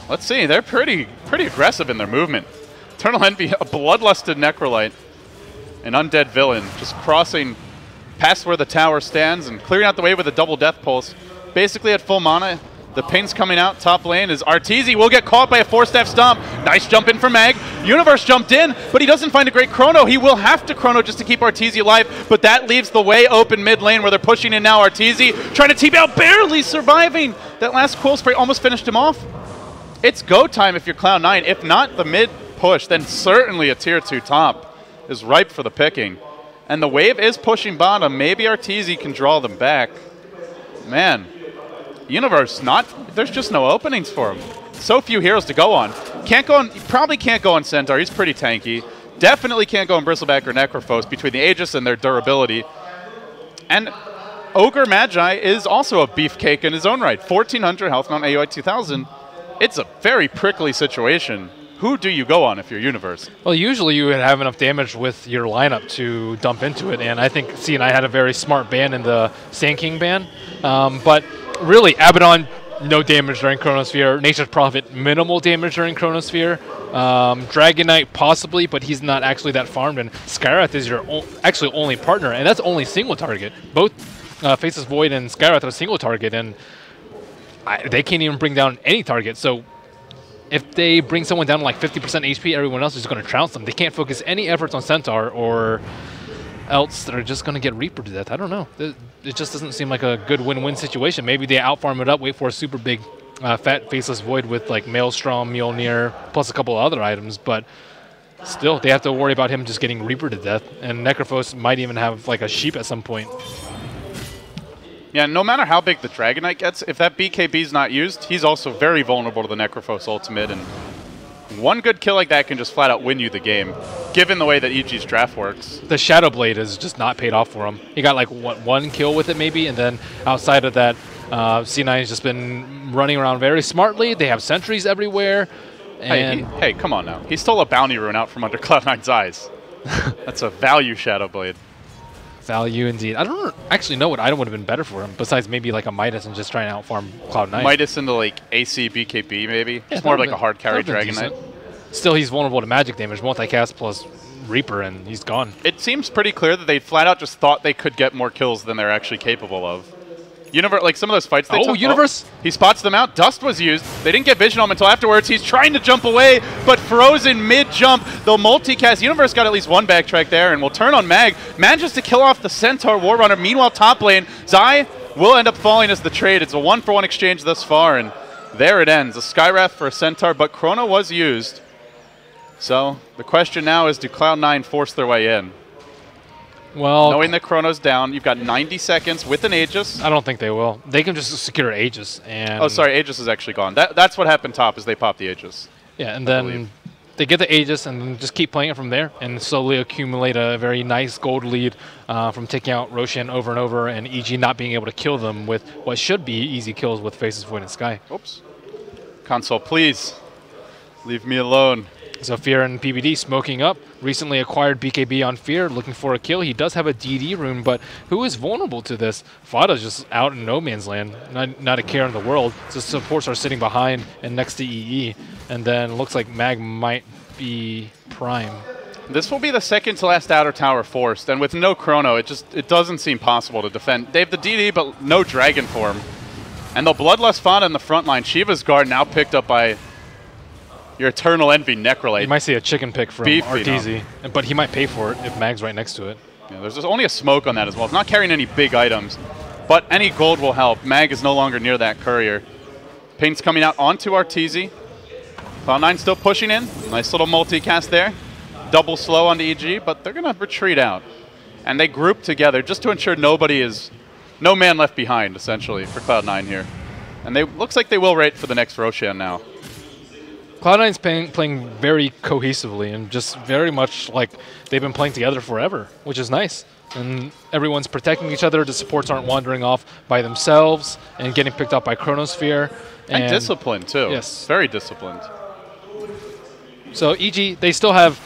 Let's see. They're pretty aggressive in their movement. Eternal Envy, a bloodlusted Necrolite, an undead villain, just crossing past where the tower stands and clearing out the way with a double death pulse. Basically at full mana, The ping's coming out. Top lane is Arteezy. Will get caught by a 4-step stomp. Nice jump in for Mag. Universe jumped in, but he doesn't find a great chrono. He will have to chrono just to keep Arteezy alive, but that leaves the way open mid lane where they're pushing in now. Arteezy trying to TP out, barely surviving. That last cool spray almost finished him off. It's go time if you're Cloud9. If not the mid push, then certainly a tier 2 top is ripe for the picking. And the wave is pushing bottom. Maybe Arteezy can draw them back. Man. Universe, there's just no openings for him. So few heroes to go on. Probably can't go on Centaur, he's pretty tanky. Definitely can't go on Bristleback or Necrophos between the Aegis and their durability. And Ogre Magi is also a beefcake in his own right. 1400 health on AOI 2000. It's a very prickly situation. Who do you go on if you're Universe? Well, usually you would have enough damage with your lineup to dump into it, and I think C&I had a very smart ban in the Sand King ban. But really, Abaddon, no damage during Chronosphere. Nature's Prophet, minimal damage during Chronosphere. Dragon Knight, possibly, but he's not actually that farmed. And Skywrath is your actually only partner, and that's only single target. Both Faceless Void and Skywrath are single target, and they can't even bring down any target. So if they bring someone down to like 50% HP, everyone else is just going to trounce them. They can't focus any efforts on Centaur, or else they're just going to get Reaper to death. I don't know. It just doesn't seem like a good win-win situation. Maybe they outfarm it up, wait for a super big fat Faceless Void with like Maelstrom, Mjolnir, plus a couple other items, but still, they have to worry about him just getting Reaper to death, and Necrophos might even have like a sheep at some point. Yeah, no matter how big the Dragon Knight gets, if that BKB is not used, he's also very vulnerable to the Necrophos ultimate, and one good kill like that can just flat out win you the game, given the way that EG's draft works. The Shadow Blade has just not paid off for him. He got like one kill with it maybe, and then outside of that, C9 has just been running around very smartly. They have sentries everywhere. And hey, come on now. He stole a bounty rune out from under Cloud9's eyes. That's a value Shadow Blade. Value indeed. I don't actually know what item would have been better for him, besides maybe like a Midas and just trying to outfarm Cloud9. Midas into like AC BKB maybe. Yeah, it's more like a hard carry Dragon Knight. Still, he's vulnerable to magic damage, multicast plus Reaper, and he's gone. It seems pretty clear that they flat out just thought they could get more kills than they're actually capable of. Universe, like some of those fights they took. Universe! Oh, he spots them out. Dust was used. They didn't get vision on him until afterwards. He's trying to jump away, but frozen mid-jump. They'll multicast. Universe got at least one backtrack there, and will turn on Mag. Manages to kill off the Centaur Warrunner. Meanwhile, top lane, Zai will end up falling as the trade. It's a 1-for-1 exchange thus far, and there it ends. A Skywrath for a Centaur, but Chrono was used. So the question now is, do Cloud9 force their way in? Well, knowing that Chrono's down, you've got 90 seconds with an Aegis. I don't think they will. They can just secure Aegis. And oh, sorry, Aegis is actually gone. That's what happened top, is they popped the Aegis. Yeah, and then they get the Aegis and then just keep playing it from there and slowly accumulate a very nice gold lead from taking out Roshan over and over, and EG not being able to kill them with what should be easy kills with Faceless Void and Sky. Oops. Console, please. Leave me alone. So Fear and PBD smoking up. Recently acquired BKB on Fear, looking for a kill. He does have a DD rune, but who is vulnerable to this? Fada's just out in no man's land, not a care in the world. So supports are sitting behind and next to EE. And then looks like Mag might be Prime. This will be the second to last outer tower forced, and with no Chrono, it doesn't seem possible to defend. They have the DD, but no Dragon form. And the Bloodlust Fada in the front line. Shiva's Guard now picked up by your Eternal Envy Necrolite. You might see a chicken pick from Arteezy, but he might pay for it if Mag's right next to it. Yeah, there's only a smoke on that as well. It's not carrying any big items, but any gold will help. Mag is no longer near that courier. Pain's coming out onto Arteezy. Cloud9 still pushing in. Nice little multicast there. Double slow onto EG, but they're going to retreat out. And they group together just to ensure no man left behind, essentially, for Cloud9 here. And looks like they will rate for the next Roshan now. Cloud9's playing very cohesively and just very much like they've been playing together forever, which is nice. And everyone's protecting each other. The supports aren't wandering off by themselves and getting picked up by Chronosphere. And disciplined, too. Yes. Very disciplined. So EG, they still have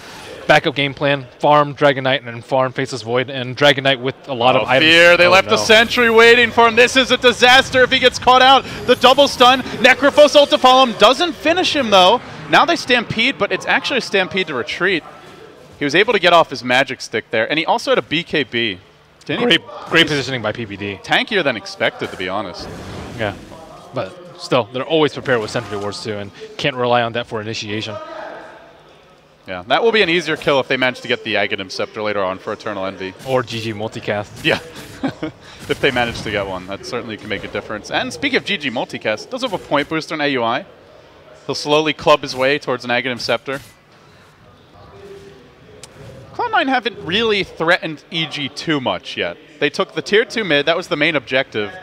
backup game plan, farm Dragon Knight and farm Faceless Void, and Dragon Knight with a lot of items. Fear, they left the sentry waiting for him. This is a disaster if he gets caught out. The double stun, Necrophos ult to follow him, doesn't finish him though. Now they stampede, but it's actually a stampede to retreat. He was able to get off his magic stick there, and he also had a BKB. Great positioning by PPD. Tankier than expected, to be honest. Yeah, but still, they're always prepared with Sentry Wards too, and can't rely on that for initiation. Yeah, that will be an easier kill if they manage to get the Aghanim Scepter later on for Eternal Envy. Or GG multicast. Yeah, if they manage to get one, that certainly can make a difference. And speaking of GG multicast, does have a point booster in AUI. He'll slowly club his way towards an Aghanim Scepter. Cloud9 haven't really threatened EG too much yet. They took the tier 2 mid, that was the main objective.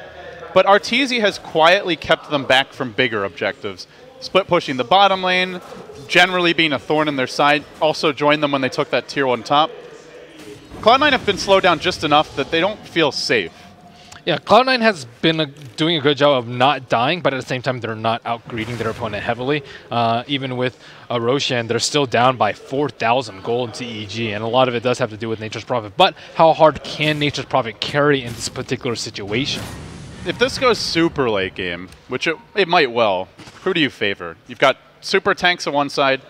But Arteezy has quietly kept them back from bigger objectives. Split pushing the bottom lane, generally being a thorn in their side, also joined them when they took that tier 1 top. Cloud9 have been slowed down just enough that they don't feel safe. Yeah, Cloud9 has been doing a good job of not dying, but at the same time, they're not out-greeting their opponent heavily. Even with Roshan, they're still down by 4,000 gold to EG, and a lot of it does have to do with Nature's Prophet. But how hard can Nature's Prophet carry in this particular situation? If this goes super late game, which it might well, who do you favor? You've got super tanks on one side,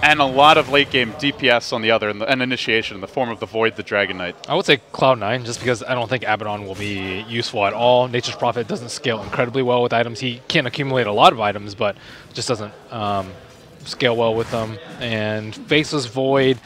and a lot of late game DPS on the other, and initiation in the form of the Void, the Dragon Knight. I would say Cloud9, just because I don't think Abaddon will be useful at all. Nature's Prophet doesn't scale incredibly well with items. He can accumulate a lot of items, but just doesn't scale well with them. And Faceless Void,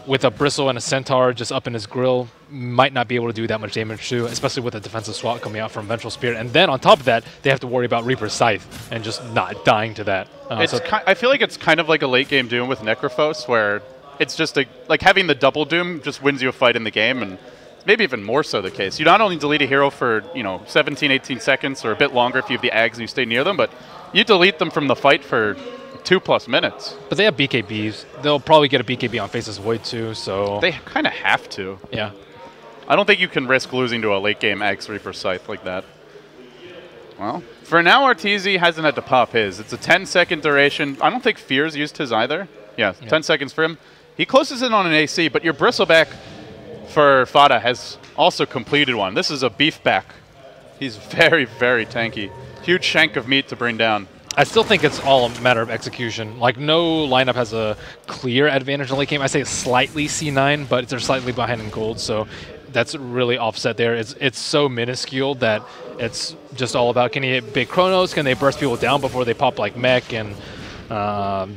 with a Bristle and a Centaur just up in his grill, might not be able to do that much damage to, especially with a defensive SWAT coming out from Vengeful Spirit. And then on top of that, they have to worry about Reaper's Scythe and just not dying to that. I feel like it's kind of like a late game Doom with Necrophos, where it's just like having the double Doom just wins you a fight in the game, and maybe even more so the case. You not only delete a hero for 17, 18 seconds or a bit longer if you have the Ags and you stay near them, but you delete them from the fight for 2+ minutes. But they have BKBs. They'll probably get a BKB on Faceless Void too, so... They kind of have to. Yeah. I don't think you can risk losing to a late game Axe Reaper Scythe like that. Well, for now, Arteezy hasn't had to pop his. It's a 10-second duration. I don't think Fear's used his either. Yeah, 10 seconds for him. He closes in on an AC, but your Bristleback for Fada has also completed one. This is a beefback. He's very, very tanky. Huge shank of meat to bring down. I still think it's all a matter of execution. Like, no lineup has a clear advantage in the late game. I say slightly C9, but they're slightly behind in gold, so that's really offset there. It's so minuscule that it's just all about, can he hit big chronos? Can they burst people down before they pop like Mech and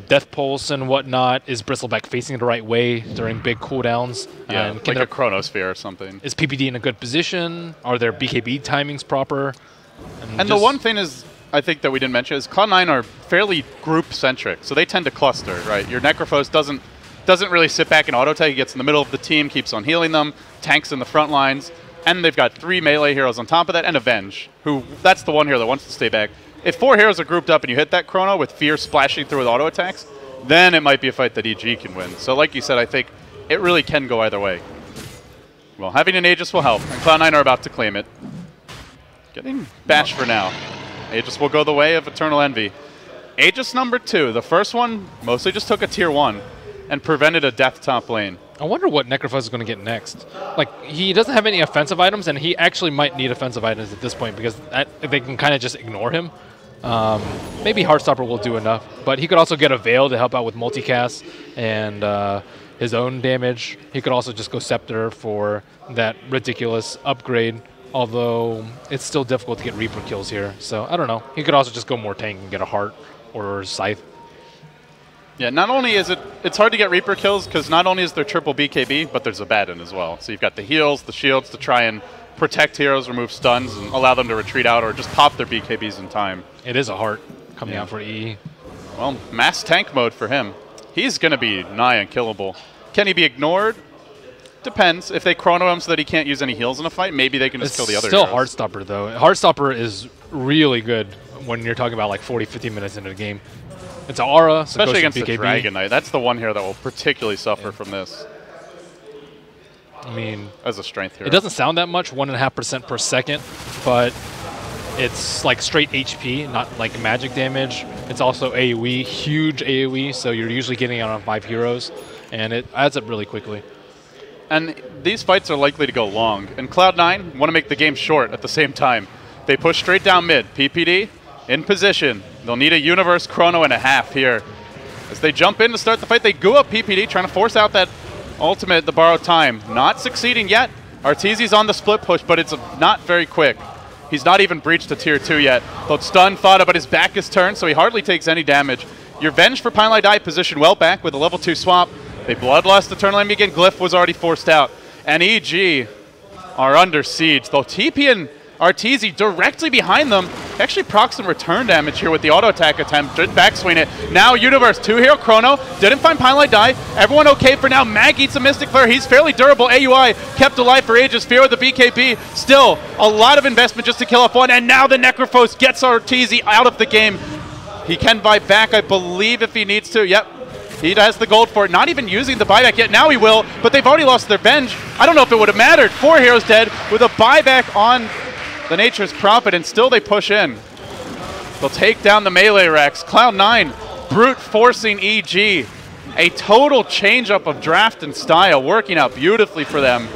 Death Pulse and whatnot? Is Bristleback facing the right way during big cooldowns? Yeah, like a Chronosphere or something. Is PPD in a good position? Are their BKB timings proper? And the one thing is, I think that we didn't mention, is Cloud9 are fairly group-centric, so they tend to cluster, right? Your Necrophos doesn't really sit back and auto-tag. He gets in the middle of the team, keeps on healing them, tanks in the front lines, and they've got 3 melee heroes on top of that, and Avenge, who, that's the one hero that wants to stay back. If 4 heroes are grouped up and you hit that Chrono with Fear splashing through with auto-attacks, then it might be a fight that EG can win. So like you said, I think it really can go either way. Well, having an Aegis will help, and Cloud9 are about to claim it. Getting bashed for now. Aegis will go the way of Eternal Envy. Aegis number 2. The first one mostly just took a tier 1 and prevented a death top lane. I wonder what Necrophos is going to get next. Like, he doesn't have any offensive items, and he actually might need offensive items at this point because they can kind of just ignore him. Maybe Heartstopper will do enough, but he could also get a Veil to help out with multicast and his own damage. He could also just go Scepter for that ridiculous upgrade, although it's still difficult to get Reaper kills here. So, I don't know. He could also just go more tank and get a Heart or Scythe. Yeah, not only is it's hard to get Reaper kills because not only is there triple BKB, but there's Abaddon as well. So you've got the heals, the shields to try and protect heroes, remove stuns, and allow them to retreat out or just pop their BKBs in time. It is a Heart coming out for EE. Well, mass tank mode for him. He's going to be nigh unkillable. Can he be ignored? Depends. If they chrono him so that he can't use any heals in a fight, maybe they can just kill the other heroes. It's still Heartstopper, though. Heartstopper is really good when you're talking about like 40, 50 minutes into the game. It's Aura, so especially against BKB. the Dragon Knight. That's the one hero that will particularly suffer from this. I mean, as a strength hero. It doesn't sound that much, 1.5% per second, but it's like straight HP, not like magic damage. It's also AoE, huge AoE, so you're usually getting it on 5 heroes, and it adds up really quickly. And these fights are likely to go long, and Cloud9 want to make the game short at the same time. They push straight down mid. PPD in position. They'll need a Universe Chrono and a half here. As they jump in to start the fight, they go up PPD, trying to force out that ultimate, the borrowed time. Not succeeding yet. Arteezy's on the split push, but it's not very quick. He's not even breached a tier 2 yet. They'll stun Fada, but his back is turned, so he hardly takes any damage. Your Venge for Pine Light Die positioned well back with a level 2 swap. They Bloodlust Eternal Enemy again. Glyph was already forced out. And EG are under siege. Though TP and Arteezy directly behind them. Actually procs some return damage here with the auto attack attempt. Did backswing it. Now Universe, 2-hero Chrono. Didn't find Pine Light Die. Everyone okay for now. Mag eats a Mystic Flare. He's fairly durable. AUI kept alive for ages. Fear with the BKB. Still a lot of investment just to kill off one. And now the Necrophos gets Arteezy out of the game. He can buy back, I believe, if he needs to. Yep. He has the gold for it. Not even using the buyback yet. Now he will, but they've already lost their Venge. I don't know if it would have mattered. 4 heroes dead with a buyback on the Nature's Prophet, and still they push in. They'll take down the melee Rex. Cloud9 brute forcing EG. A total change-up of draft and style, working out beautifully for them.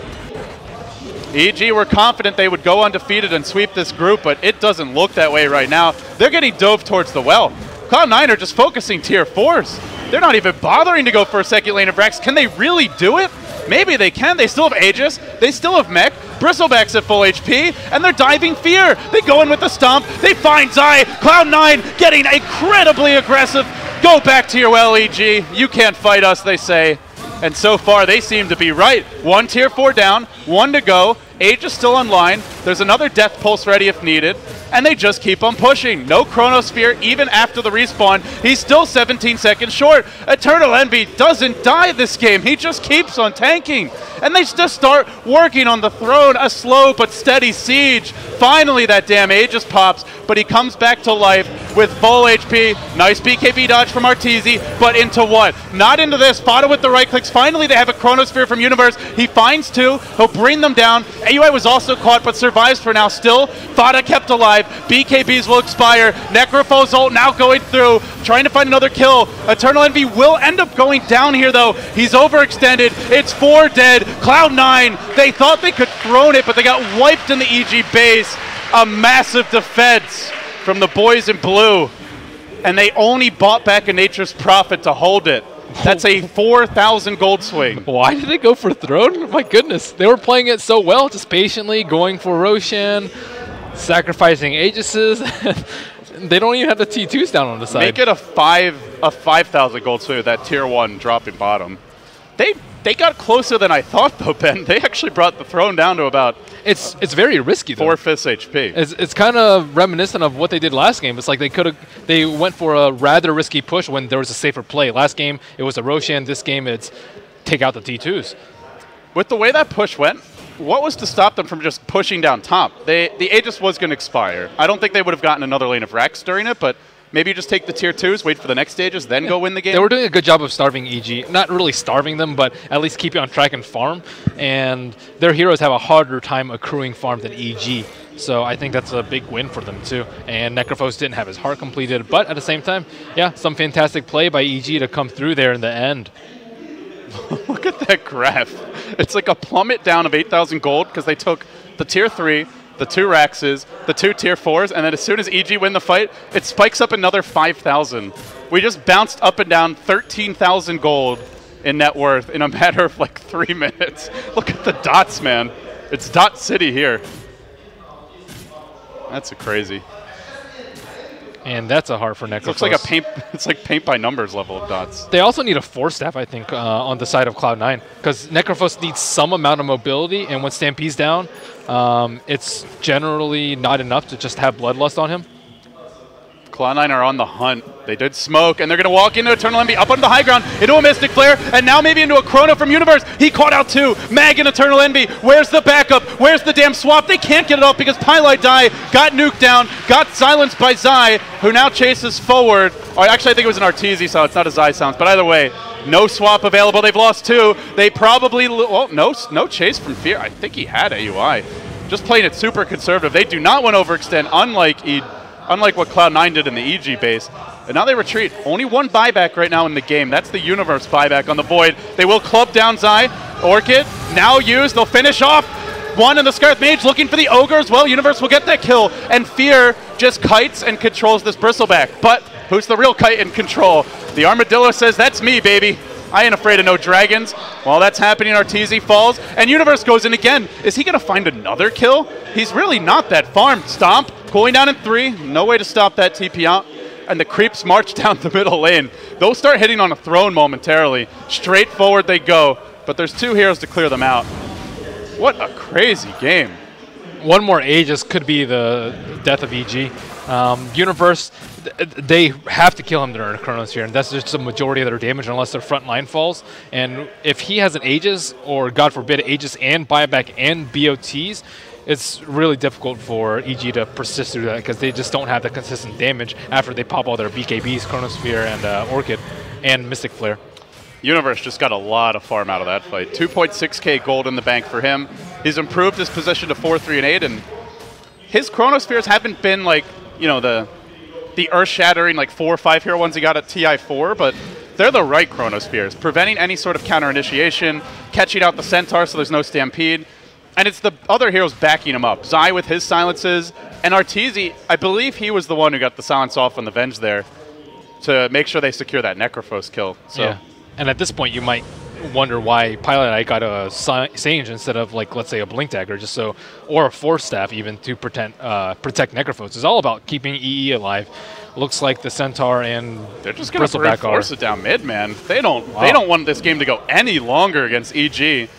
EG were confident they would go undefeated and sweep this group, but it doesn't look that way right now. They're getting dove towards the well. Cloud9 are just focusing tier 4s. They're not even bothering to go for a second lane of Rex. Can they really do it? Maybe they can. They still have Aegis. They still have Mech. Bristleback's at full HP, and they're diving Fear. They go in with the Stomp. They find Zai. Cloud9 getting incredibly aggressive. Go back to your well, EG. You can't fight us, they say. And so far, they seem to be right. 1 tier 4 down, 1 to go. Aegis still online. There's another Death Pulse ready if needed. And they just keep on pushing. No Chronosphere even after the respawn. He's still 17 seconds short. Eternal Envy doesn't die this game. He just keeps on tanking. And they just start working on the throne. A slow but steady siege. Finally that damn Aegis pops, but he comes back to life with full HP. Nice BKB dodge from Arteezy, but into what? Not into this. Fada with the right clicks. Finally they have a Chronosphere from Universe. He finds 2. He'll bring them down. AUI was also caught, but survives for now still. Fada kept alive. BKBs will expire. Necrophos ult now going through, trying to find another kill. Eternal Envy will end up going down here though. He's overextended. It's 4 dead. Cloud9, they thought they could throne it, but they got wiped in the EG base. A massive defense from the boys in blue. And they only bought back a Nature's Prophet to hold it. That's a 4,000 gold swing. Why did they go for Throne? My goodness. They were playing it so well, just patiently going for Roshan, sacrificing Aegises. They don't even have the T2s down on the side. Make it a 5,000 gold swing with that tier 1 dropping bottom. They got closer than I thought though, Ben. They actually brought the throne down to about It's very risky though. 4/5 HP. It's kind of reminiscent of what they did last game. It's like they went for a rather risky push when there was a safer play. Last game it was a Roshan. This game it's take out the T2s. With the way that push went, what was to stop them from just pushing down top? The Aegis was going to expire. I don't think they would have gotten another lane of Rex during it, but maybe you just take the tier 2s, wait for the next stages, then go win the game. They were doing a good job of starving EG. Not really starving them, but at least keep you on track and farm. And their heroes have a harder time accruing farm than EG. So I think that's a big win for them too. And Necrophos didn't have his heart completed, but at the same time, yeah, some fantastic play by EG to come through there in the end. Look at that graph. It's like a plummet down of 8,000 gold because they took the tier 3, the 2 Raxes, the 2 tier 4s, and then as soon as EG win the fight, it spikes up another 5,000. We just bounced up and down 13,000 gold in net worth in a matter of like 3 minutes. Look at the dots, man. It's dot city here. That's crazy. And that's a heart for Necrophos. Looks like a paint. It's like paint by numbers level of dots. They also need a Force Staff, I think, on the side of Cloud9, because Necrophos needs some amount of mobility, and when Stampede's down, it's generally not enough to just have Bloodlust on him. Cloud9 are on the hunt. They did smoke, and they're going to walk into Eternal Envy, up onto the high ground, into a Mystic Flare, and now maybe into a Chrono from Universe. He caught out 2. Mag and Eternal Envy. Where's the backup? Where's the damn swap? They can't get it off because Pine Light Die got nuked down, got silenced by Zai, who now chases forward. Or actually, I think it was an Arteezy, so it's not a Zai sounds. But either way, no swap available. They've lost 2. They probably, well, no chase from Fear. I think he had AUI. Just playing it super conservative. They do not want to overextend, unlike what Cloud9 did in the EG base. And now they retreat. Only 1 buyback right now in the game. That's the Universe buyback on the Void. They will club down Zai. Orchid, now used. They'll finish off. 1 in the Scarlet Mage looking for the Ogre as well. Universe will get that kill. And Fear just kites and controls this Bristleback. But who's the real kite in control? The Armadillo says, that's me, baby. I ain't afraid of no dragons. While that's happening, Arteezy falls, and Universe goes in again. Is he going to find another kill? He's really not that farmed. Stomp, going down in 3. No way to stop that TP out. And the creeps march down the middle lane. They'll start hitting on a throne momentarily. Straight forward they go, but there's 2 heroes to clear them out. What a crazy game. One more Aegis could be the death of EG. Universe, they have to kill him during a Chronosphere, and that's just the majority of their damage unless their front line falls. And if he has an Aegis, or God forbid, Aegis and buyback and BOTs, it's really difficult for EG to persist through that because they just don't have the consistent damage after they pop all their BKBs, Chronosphere, and Orchid, and Mystic Flare. Universe just got a lot of farm out of that fight. 2.6k gold in the bank for him. He's improved his position to 4, 3, and 8, and his Chronospheres haven't been like, you know, the earth-shattering like 4 or 5 hero ones he got at TI4, but they're the right Chronospheres, preventing any sort of counter-initiation, catching out the Centaur so there's no stampede, and it's the other heroes backing him up. Zai with his silences, and Arteezy, I believe he was the one who got the silence off on the Venge there to make sure they secure that Necrophos kill. So. Yeah. And at this point, you might wonder why Pilot Eye got a Sage instead of, like, let's say, a Blink Dagger, just so, or a Force Staff even to protect Necrophos. It's all about keeping EE alive. Looks like the Centaur and they're just going to force it down mid, man. They don't want this game to go any longer against EG.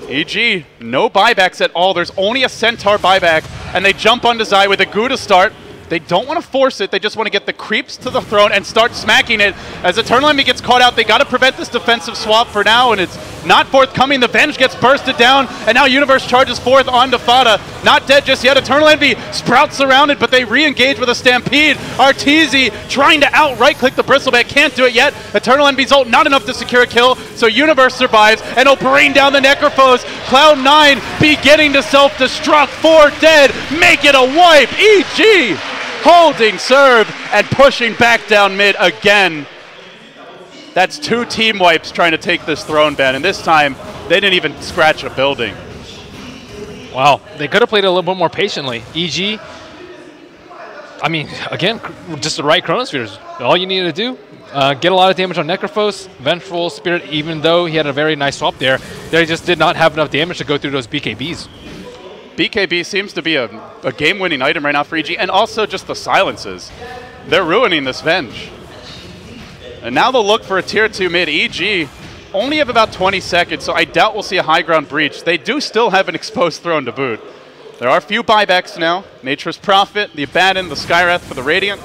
EG, no buybacks at all. There's only a Centaur buyback, and they jump onto Zai with a Goo to start. They don't want to force it. They just want to get the creeps to the throne and start smacking it. As Eternal Enemy gets caught out, they got to prevent this defensive swap for now, and it's not forthcoming. The Venge gets bursted down, and now Universe charges forth onto Fada. Not dead just yet. Eternal Envy sprouts surrounded, but they re-engage with a Stampede. Arteezy trying to out-right-click the Bristleback. Can't do it yet. Eternal Envy's ult not enough to secure a kill, so Universe survives, and will bring down the Necrophos. Cloud9 beginning to self-destruct. 4 dead. Make it a wipe. EG holding serve and pushing back down mid again. That's 2 team wipes trying to take this throne, Ben, and this time they didn't even scratch a building. Wow, they could have played it a little bit more patiently. EG, I mean, again, just the right Chronospheres. All you needed to do, get a lot of damage on Necrophos, Vengeful Spirit, even though he had a very nice swap there, they just did not have enough damage to go through those BKBs. BKB seems to be a game-winning item right now for EG, and also just the silences. They're ruining this Venge. And now they'll look for a tier 2 mid. EG only have about 20 seconds, so I doubt we'll see a high ground breach. They do still have an exposed throne to boot. There are a few buybacks now. Nature's Prophet, the Abaddon, the Skywrath for the Radiant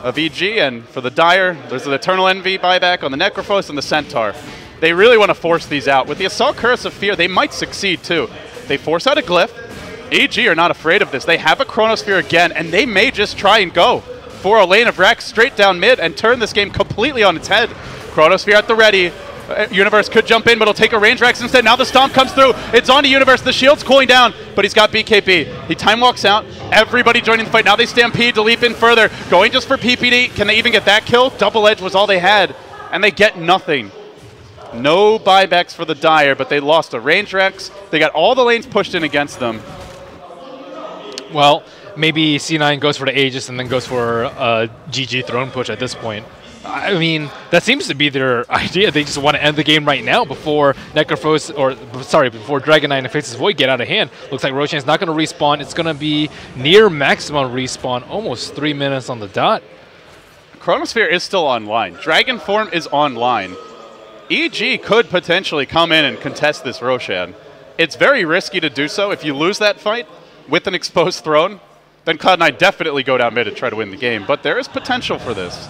of EG, and for the Dire, there's the Eternal Envy buyback on the Necrophos and the Centaur. They really want to force these out. With the Assault Curse of Fear, they might succeed too. They force out a Glyph. EG are not afraid of this. They have a Chronosphere again, and they may just try and go for a lane of Rex straight down mid and turn this game completely on its head. Chronosphere at the ready. Universe could jump in, but he'll take a range Rex instead. Now the Stomp comes through. It's on to Universe. The shield's cooling down, but he's got BKB. He time walks out. Everybody joining the fight. Now they Stampede to leap in further. Going just for PPD. Can they even get that kill? Double Edge was all they had, and they get nothing. No buybacks for the Dire, but they lost a range Rex. They got all the lanes pushed in against them. Well, maybe C9 goes for the Aegis and then goes for a GG throne push at this point. I mean, that seems to be their idea. They just want to end the game right now before Necrophos, or sorry, before Dragon Knight and Faceless Void get out of hand. Looks like Roshan's not going to respawn. It's going to be near maximum respawn, almost 3 minutes on the dot. Chronosphere is still online. Dragon Form is online. EG could potentially come in and contest this Roshan. It's very risky to do so. If you lose that fight with an exposed throne, then Cloud9 definitely go down mid and try to win the game. But there is potential for this.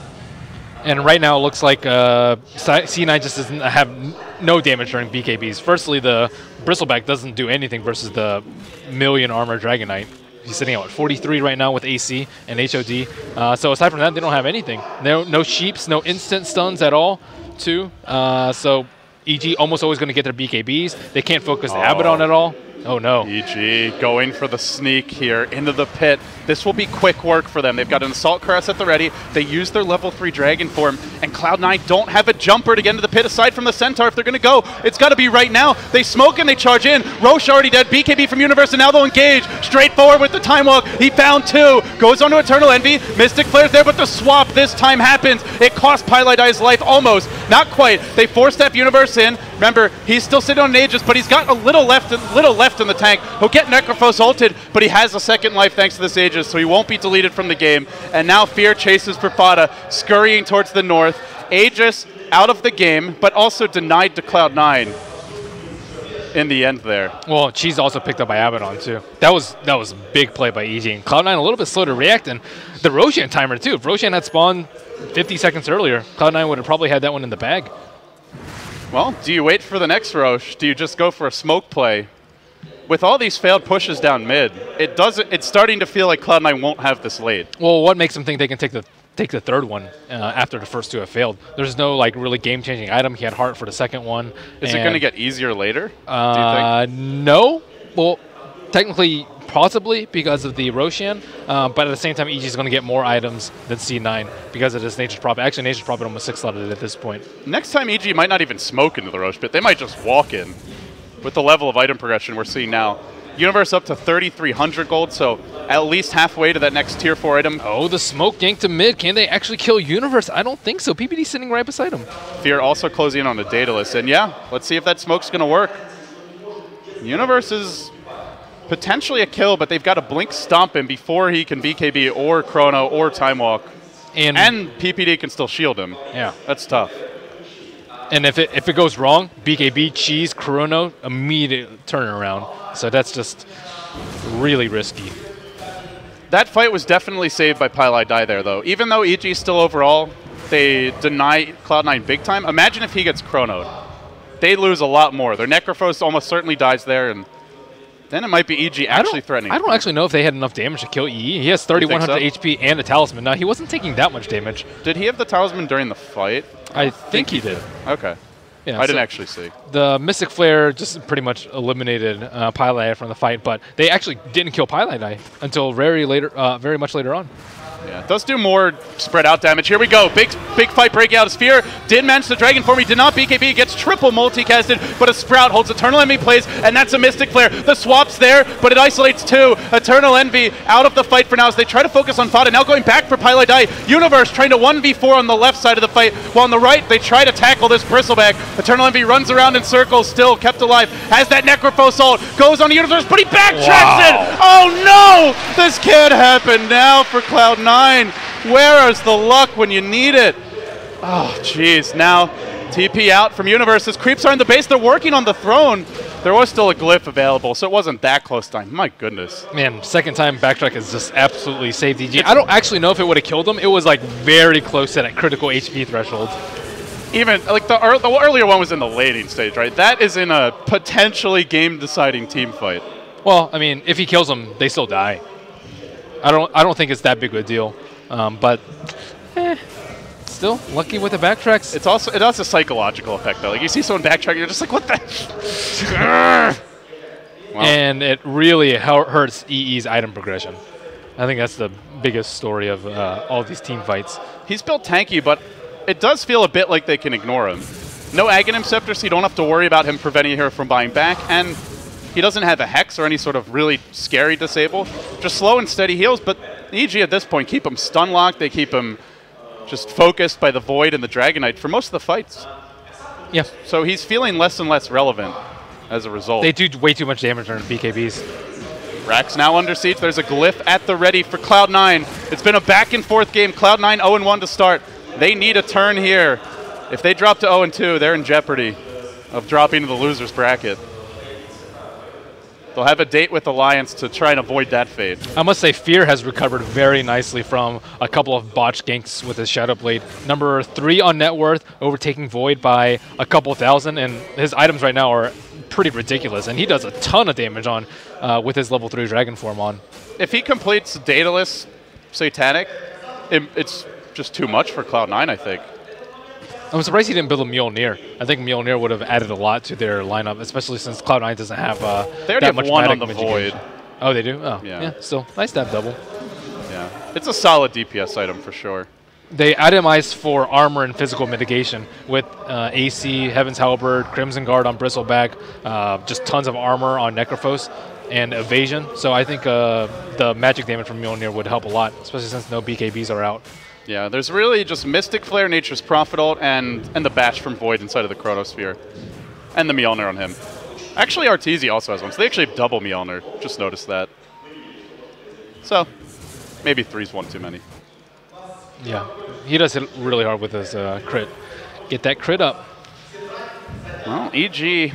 And right now it looks like C9 just doesn't have no damage during BKBs. Firstly, the Bristleback doesn't do anything versus the million armor Dragon Knight. He's sitting at, what, 43 right now with AC and HOD. So aside from that, they don't have anything. No sheeps, no instant stuns at all, too. So EG almost always going to get their BKBs. They can't focus the Abaddon at all. Oh, no. EG going for the sneak here into the pit. This will be quick work for them. They've got an Assault Caress at the ready. They use their level 3 Dragon form, and Cloud9 don't have a jumper to get into the pit aside from the Centaur. If they're going to go, it's got to be right now. They smoke and they charge in. Roche already dead. BKB from Universe, and now they'll engage. Straight forward with the Time Walk. He found 2. Goes on to Eternal Envy. Mystic Flare's there, but the swap this time happens. It cost Pielidi's life almost. Not quite. They force-step Universe in. Remember, he's still sitting on an Aegis, but he's got a little left in the tank. He'll get Necrophos ulted, but he has a second life thanks to this Aegis, so he won't be deleted from the game. And now Fear chases Profada, scurrying towards the north. Aegis out of the game, but also denied to Cloud9 in the end there. Well, Cheese also picked up by Abaddon, too. That was a big play by EG. And Cloud9 a little bit slow to react, and the Roshan timer, too. If Roshan had spawned 50 seconds earlier, Cloud9 would have probably had that one in the bag. Well, do you wait for the next Roche? Do you just go for a smoke play? With all these failed pushes down mid, it's starting to feel like Cloud9 won't have this late. Well, what makes them think they can take the third one after the first 2 have failed? There's no like really game-changing item. He had Heart for the second one. Is it going to get easier later, do you think? No. Well, technically, possibly because of the Roshan, but at the same time, EG is going to get more items than C9 because of this Nature's Prophet. Actually, Nature's Prophet almost 6-slotted at this point. Next time, EG might not even smoke into the Roche pit. They might just walk in with the level of item progression we're seeing now. Universe up to 3,300 gold, so at least halfway to that next tier 4 item. Oh, the smoke gank to mid. Can they actually kill Universe? I don't think so. PPD sitting right beside him. Fear also closing in on the Daedalus, and yeah, let's see if that smoke's going to work. Universe is potentially a kill, but they've got to blink stomp him before he can BKB or Chrono or Time Walk. And PPD can still shield him. Yeah. That's tough. And if it goes wrong, BKB, Cheese, Chrono, immediate turnaround. So that's just really risky. That fight was definitely saved by Pielidi there, though. Even though EG still overall, they deny Cloud9 big time. Imagine if he gets Chronoed. They lose a lot more. Their Necrophos almost certainly dies there, and then it might be EG actually threatening. I don't actually know if they had enough damage to kill EE. He has 3,100 HP and a Talisman. Now, he wasn't taking that much damage. Did he have the Talisman during the fight? I think he did. Okay. Yeah, I didn't actually see. The Mystic Flare just pretty much eliminated Pielidi from the fight, but they actually didn't kill Pielidi until very much later on. Yeah, it does do more spread out damage. Here we go. Big fight breaking out. Sphere did manage the Dragon form. He did not BKB. Gets triple multicasted, but a Sprout holds Eternal Envy plays, and that's a Mystic Flare. The swap's there, but it isolates 2. Eternal Envy out of the fight for now as they try to focus on Fada. Now going back for Pielidi. Universe trying to 1v4 on the left side of the fight, while on the right they try to tackle this Bristleback. Eternal Envy runs around in circles, still kept alive. Has that Necrophos ult. Goes on the Universe, but he backtracks it! Oh no! This can't happen now for Cloud9. Where is the luck when you need it? Oh, jeez. Now, TP out from Universe. As creeps are in the base, they're working on the throne. There was still a glyph available, so it wasn't that close time. My goodness. Man, second time backtrack is just absolutely saved EG. I don't actually know if it would have killed him. It was like very close to that critical HP threshold. Even, like, the earlier one was in the laning stage, right? That is in a potentially game-deciding team fight. Well, I mean, if he kills them, they still die. I don't think it's that big of a deal, but still lucky with the backtracks. It has a psychological effect though. Like you see someone backtrack, you're just like, what the? Wow. And it really hurts EE's item progression. I think that's the biggest story of all these team fights. He's built tanky, but it does feel a bit like they can ignore him. No Aghanim Scepter, so you don't have to worry about him preventing her from buying back, and he doesn't have a Hex or any sort of really scary disable. Just slow and steady heals, but EG at this point keep him stun locked. They keep him just focused by the Void and the Dragonite for most of the fights. Yeah. So he's feeling less and less relevant as a result. They do way too much damage during BKBs. Rax now under siege. There's a glyph at the ready for Cloud9. It's been a back and forth game. Cloud9 0-1 to start. They need a turn here. If they drop to 0-2, they're in jeopardy of dropping to the loser's bracket. They'll have a date with Alliance to try and avoid that fate. I must say, Fear has recovered very nicely from a couple of botch ganks with his Shadow Blade. Number 3 on net worth, overtaking Void by a couple thousand, and his items right now are pretty ridiculous, and he does a ton of damage on with his level 3 Dragon form on. If he completes Daedalus Satanic, it's just too much for Cloud9, I think. I'm surprised he didn't build a Mjolnir. I think Mjolnir would have added a lot to their lineup, especially since Cloud9 doesn't have they already that have much one magic on the Void. mitigation. Oh, they do? Oh, Yeah. yeah. Still, nice to have double. Yeah, it's a solid DPS item for sure. They itemized for armor and physical mitigation with AC, Heaven's Halberd, Crimson Guard on Bristleback, just tons of armor on Necrophos, and evasion. So I think the magic damage from Mjolnir would help a lot, especially since no BKBs are out. Yeah, there's really just Mystic Flare, Nature's Prophet ult, and the Bash from Void inside of the Chronosphere. And the Mjolnir on him. Actually, Arteezy also has one, so they actually have double Mjolnir. Just noticed that. So, maybe 3's one too many. Yeah, he does hit really hard with his crit. Get that crit up. Well, EG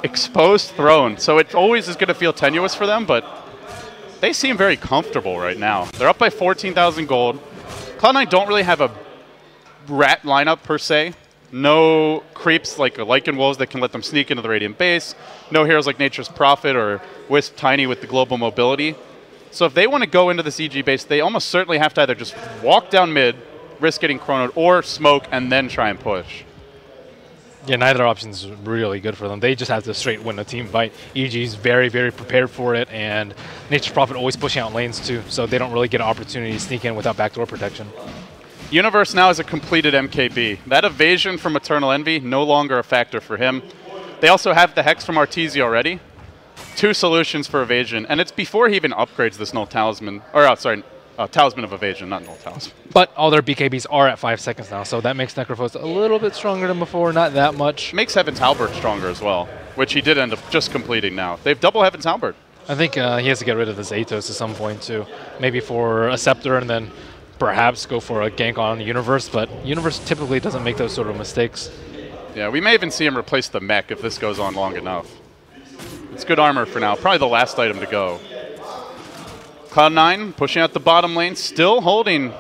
exposed throne, so it always is going to feel tenuous for them, but they seem very comfortable right now. They're up by 14,000 gold. Cloud9 don't really have a rat lineup per se. No creeps like Lycan Wolves that can let them sneak into the Radiant base. No heroes like Nature's Prophet or Wisp Tiny with the global mobility. So if they want to go into this EG base, they almost certainly have to either just walk down mid, risk getting chronoed, or smoke and then try and push. Yeah, neither option is really good for them. They just have to straight win a team fight. EG is very, very prepared for it, and Nature's Prophet always pushing out lanes too, so they don't really get an opportunity to sneak in without backdoor protection. Universe now is a completed MKB. That evasion from Eternal Envy, no longer a factor for him. They also have the Hex from Arteezy already. 2 solutions for evasion, and it's before he even upgrades this Null Talisman. Or, sorry, Talisman of Evasion, not Null Talisman. But all their BKBs are at 5 seconds now, so that makes Necrophos a little bit stronger than before, not that much. Makes Heaven's Halberd stronger as well, which he did end up just completing now. They have double Heaven's Halberd. I think he has to get rid of this Atos at some point too. Maybe for a Scepter and then perhaps go for a gank on Universe, but Universe typically doesn't make those sort of mistakes. Yeah, we may even see him replace the mech if this goes on long enough. It's good armor for now, probably the last item to go. Cloud9 pushing out the bottom lane, still holding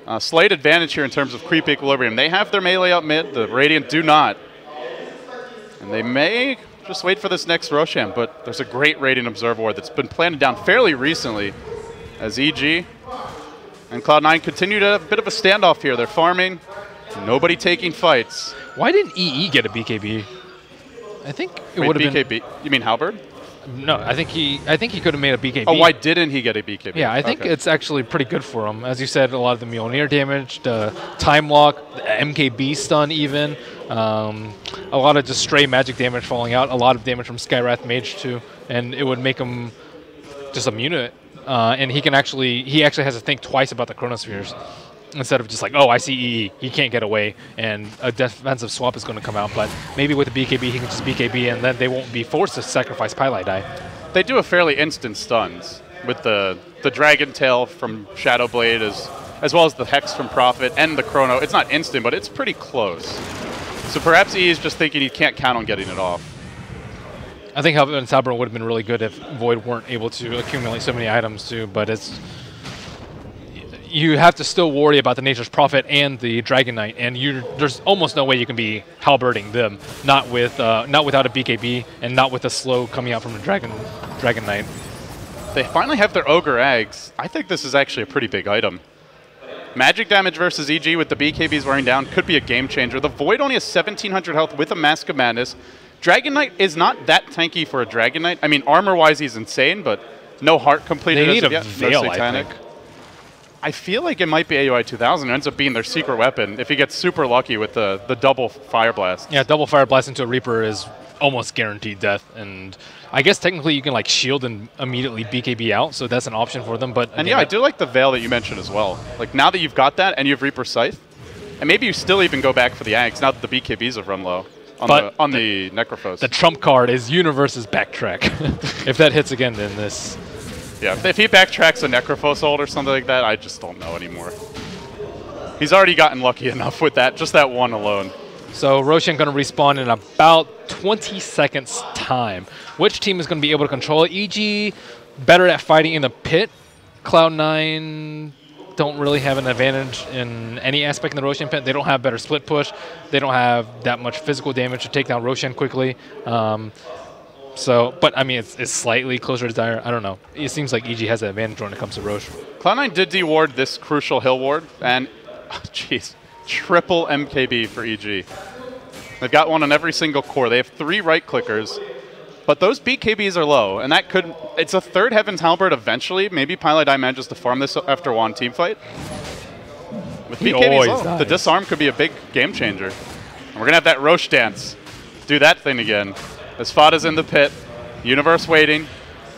a slight advantage here in terms of creep equilibrium. They have their melee up mid, the Radiant do not. And they may just wait for this next Roshan, but there's a great Radiant Observer Ward that's been planted down fairly recently as EG and Cloud9 continue to have a bit of a standoff here. They're farming, nobody taking fights. Why didn't EE get a BKB? I think it would have been... BKB? You mean Halberd? No, I think he could have made a BKB. Oh, why didn't he get a BKB? Yeah, I think it's actually pretty good for him. As you said, a lot of the Mjolnir damage, the time lock, the MKB stun even, a lot of just stray magic damage falling out, a lot of damage from Skywrath Mage too, and it would make him just immune to it. And he actually has to think twice about the Chronospheres. Instead of just like, oh, I see EE, he can't get away, and a defensive swap is going to come out. But maybe with the BKB, he can just BKB, and then they won't be forced to sacrifice Pylite Die. They do a fairly instant stuns with the Dragon Tail from Shadowblade as well as the Hex from Prophet and the Chrono. It's not instant, but it's pretty close. So perhaps EE is just thinking he can't count on getting it off. I think Heaven's Halberd would have been really good if Void weren't able to accumulate so many items too, but you have to still worry about the Nature's Prophet and the Dragon Knight, and there's almost no way you can be halberding them, not without a BKB and not with a slow coming out from the Dragon Knight. They finally have their Ogre Eggs. I think this is actually a pretty big item. Magic damage versus EG with the BKBs wearing down could be a game changer. The Void only has 1,700 health with a Mask of Madness. Dragon Knight is not that tanky for a Dragon Knight. I mean, armor-wise, he's insane, but no heart completed as of yet. They need a Veil, I think. I feel like it might be AUI 2000. It ends up being their secret weapon if he gets super lucky with the double Fire Blast. Yeah, double Fire Blast into a Reaper is almost guaranteed death. And I guess technically you can like shield and immediately BKB out, so that's an option for them. But and yeah, I do like the Veil that you mentioned as well. Like now that you've got that and you have Reaper Scythe, and maybe you still even go back for the Ags now that the BKBs have run low on the Necrophos. The trump card is Universe's Backtrack. If that hits again, then this... Yeah, if he backtracks a Necrophos ult or something like that, I just don't know anymore. He's already gotten lucky enough with that, just that one alone. So Roshan going to respawn in about 20 seconds time. Which team is going to be able to control it? EG better at fighting in the pit. Cloud9 don't really have an advantage in any aspect in the Roshan pit. They don't have better split push. They don't have that much physical damage to take down Roshan quickly. But I mean, it's slightly closer to Dire. I don't know. It seems like EG has an advantage when it comes to Roche. Cloud9 did deward this crucial hill ward, and jeez, triple MKB for EG. They've got one on every single core. They have 3 right clickers, but those BKBs are low, and that could, it's a third Heaven's Halberd eventually. Maybe Pilot manages to farm this after one team fight. With BKBs low, the disarm could be a big game changer. And we're going to have that Roche dance. Do that thing again. As Fada's in the pit, Universe waiting.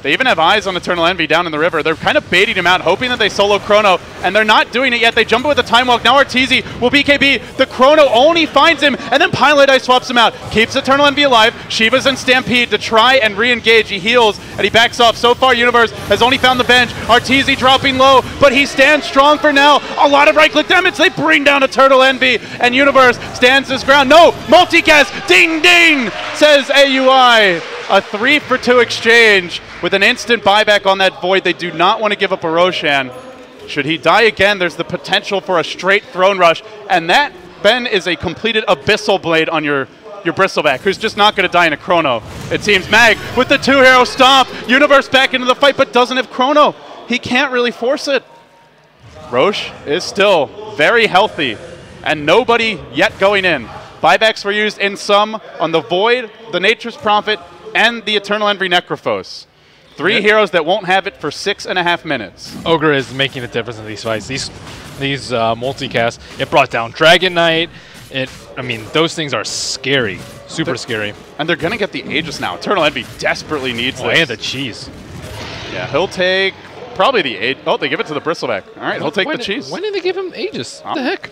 They even have eyes on Eternal Envy down in the river. They're kind of baiting him out, hoping that they solo Chrono, and they're not doing it yet. They jump in with a Time Walk. Now Arteezy will BKB. The Chrono only finds him, and then Pilot Eye swaps him out. Keeps Eternal Envy alive. Shiva's in Stampede to try and re-engage. He heals, and he backs off. So far, Universe has only found the bench. Arteezy dropping low, but he stands strong for now. A lot of right-click damage. They bring down Eternal Envy, and Universe stands his ground. No! Multicast! Ding, ding! Says AUI. A 3-for-2 exchange with an instant buyback on that Void. They do not want to give up a Roshan. Should he die again, there's the potential for a straight throne rush. And that, Ben, is a completed Abyssal Blade on your Bristleback, who's just not going to die in a Chrono. It seems Mag with the 2-hero stomp. Universe back into the fight, but doesn't have Chrono. He can't really force it. Roche is still very healthy, and nobody yet going in. Buybacks were used in some on the Void, the Nature's Prophet, and the Eternal Envy Necrophos. 3 heroes that won't have it for 6.5 minutes. Ogre is making a difference in these fights. These multicasts, it brought down Dragon Knight. I mean, those things are scary, super scary. And they're going to get the Aegis now. Eternal Envy desperately needs this. And the cheese. Yeah, he'll take probably the Aegis. Oh, they give it to the Bristleback. All right, he'll take the cheese. When did they give him Aegis? What the heck?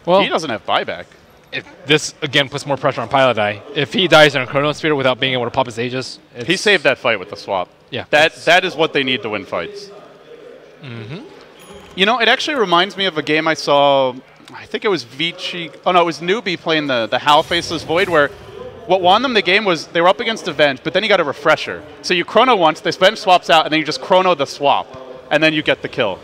Well, he doesn't have buyback. This, again, puts more pressure on Pilot Eye. If he dies in a Chrono Sphere without being able to pop his Aegis... He saved that fight with the swap. Yeah. That is what they need to win fights. You know, it actually reminds me of a game I saw, I think it was Vici... Oh, no, it was Newbie playing the Hal Faceless Void, where what won them the game was they were up against Avenge, but then you got a Refresher. So you Chrono once, this bench swaps out, and then you just Chrono the swap, and then you get the kill.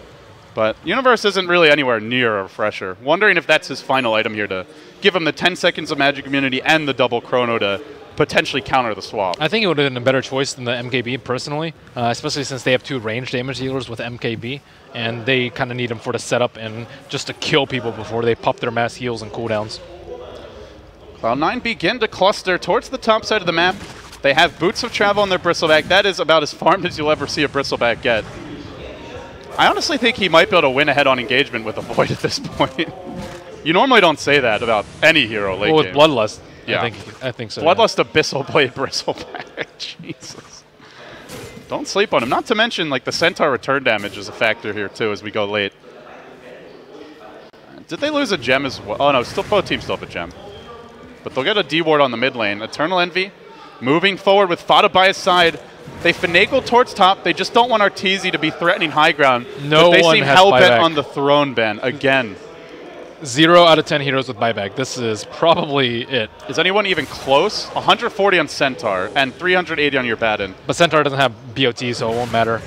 But Universe isn't really anywhere near a Refresher. Wondering if that's his final item here to give him the 10 seconds of Magic Immunity and the double Chrono to potentially counter the swap. I think it would have been a better choice than the MKB, personally, especially since they have 2 range damage dealers with MKB, and they kind of need them for the setup and just to kill people before they pop their mass heals and cooldowns. Cloud9 begin to cluster towards the top side of the map. They have Boots of Travel on their Bristleback. That is about as farmed as you'll ever see a Bristleback get. I honestly think he might be able to win a head-on engagement with a Void at this point. You normally don't say that about any hero late with game. Bloodlust, yeah. I think so. Bloodlust, Abyssal Blade, Bristleback. Jesus. Don't sleep on him. Not to mention, like, the Centaur return damage is a factor here, too, as we go late. Did they lose a gem as well? Oh, no, both teams still have a gem. But they'll get a D-ward on the mid lane. Eternal Envy moving forward with Fada by his side. They finagle towards top. They just don't want Arteezy to be threatening high ground. No but they one seem has hell-bent buyback. on the throne, Ben, again. 0 out of 10 heroes with buyback. This is probably it. Is anyone even close? 140 on Centaur and 380 on your Batten. But Centaur doesn't have BOT, so it won't matter.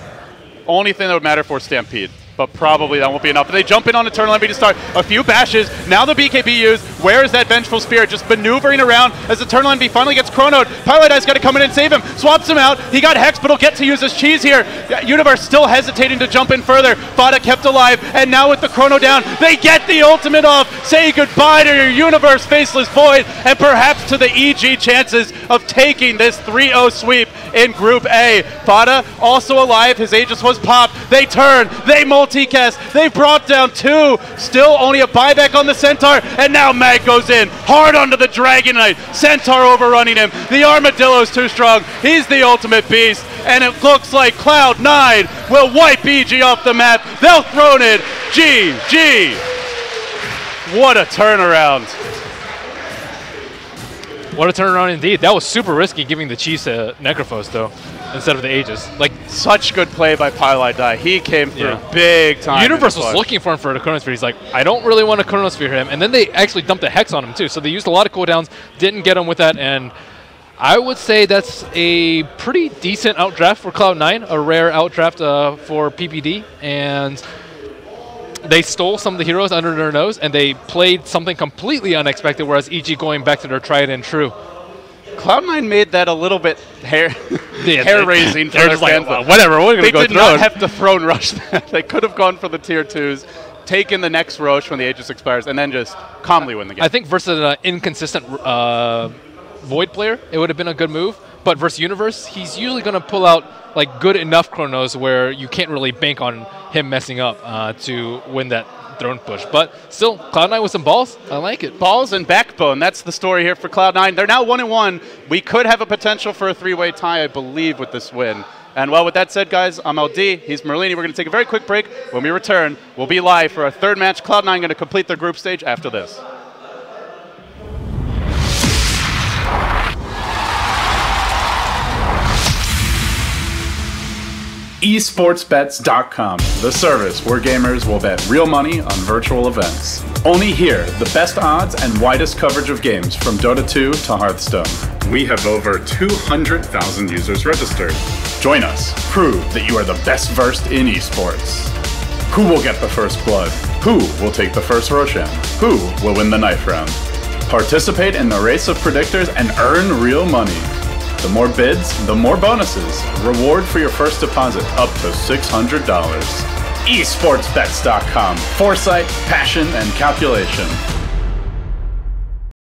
Only thing that would matter for Stampede. But probably that won't be enough. But they jump in on Eternal Envy to start a few bashes. Now the BKB used. Where is that Vengeful Spirit? Just maneuvering around as Eternal Envy finally gets chronoed. Pilot Eye's got to come in and save him. Swaps him out. He got Hex, but he'll get to use his cheese here. Universe still hesitating to jump in further. Fada kept alive. And now with the chrono down, they get the ultimate off. Say goodbye to your Universe Faceless Void. And perhaps to the EG chances of taking this 3-0 sweep in Group A. Fada also alive. His Aegis was popped. They turn. They multicast. They brought down 2. Still only a buyback on the Centaur. And now Mag goes in. Hard onto the Dragon Knight. Centaur overrunning him. The Armadillo's too strong. He's the ultimate beast. And it looks like Cloud9 will wipe EG off the map. They'll throne it. GG. What a turnaround. What a turnaround indeed. That was super risky giving the cheese to Necrophos, though, instead of the Aegis. Like, such good play by Pilot Eye. He came through big time. Universe was looking for him for a Chronosphere. He's like, I don't really want to Chronosphere him. And then they actually dumped a Hex on him, too. So they used a lot of cooldowns, didn't get him with that. And I would say that's a pretty decent outdraft for Cloud9, a rare outdraft for PPD. And they stole some of the heroes under their nose, and they played something completely unexpected, whereas EG going back to their tried and true. Cloud9 made that a little bit hair-raising for their their fans. Like, whatever, we're going to go They did not have to throne rush that. They could have gone for the tier 2s. take in the next Roche when the Aegis expires, and then just calmly win the game. I think versus an inconsistent Void player, it would have been a good move. But versus Universe, he's usually going to pull out like good enough chronos where you can't really bank on him messing up to win that throne push. But still, Cloud9 with some balls. I like it. Balls and backbone. That's the story here for Cloud9. They're now 1-1. We could have a potential for a three-way tie, I believe, with this win. And well, with that said, guys, I'm LD. He's Merlini. We're going to take a very quick break. When we return, we'll be live for our third match. Cloud9 going to complete their group stage after this. esportsbets.com, the service where gamers will bet real money on virtual events. Only here, the best odds and widest coverage of games from Dota 2 to Hearthstone. We have over 200,000 users registered. Join us. Prove that you are the best versed in esports. Who will get the first blood? Who will take the first Roshan? Who will win the knife round? Participate in the race of predictors and earn real money. The more bids, the more bonuses. Reward for your first deposit up to $600. esportsbets.com. Foresight, passion, and calculation.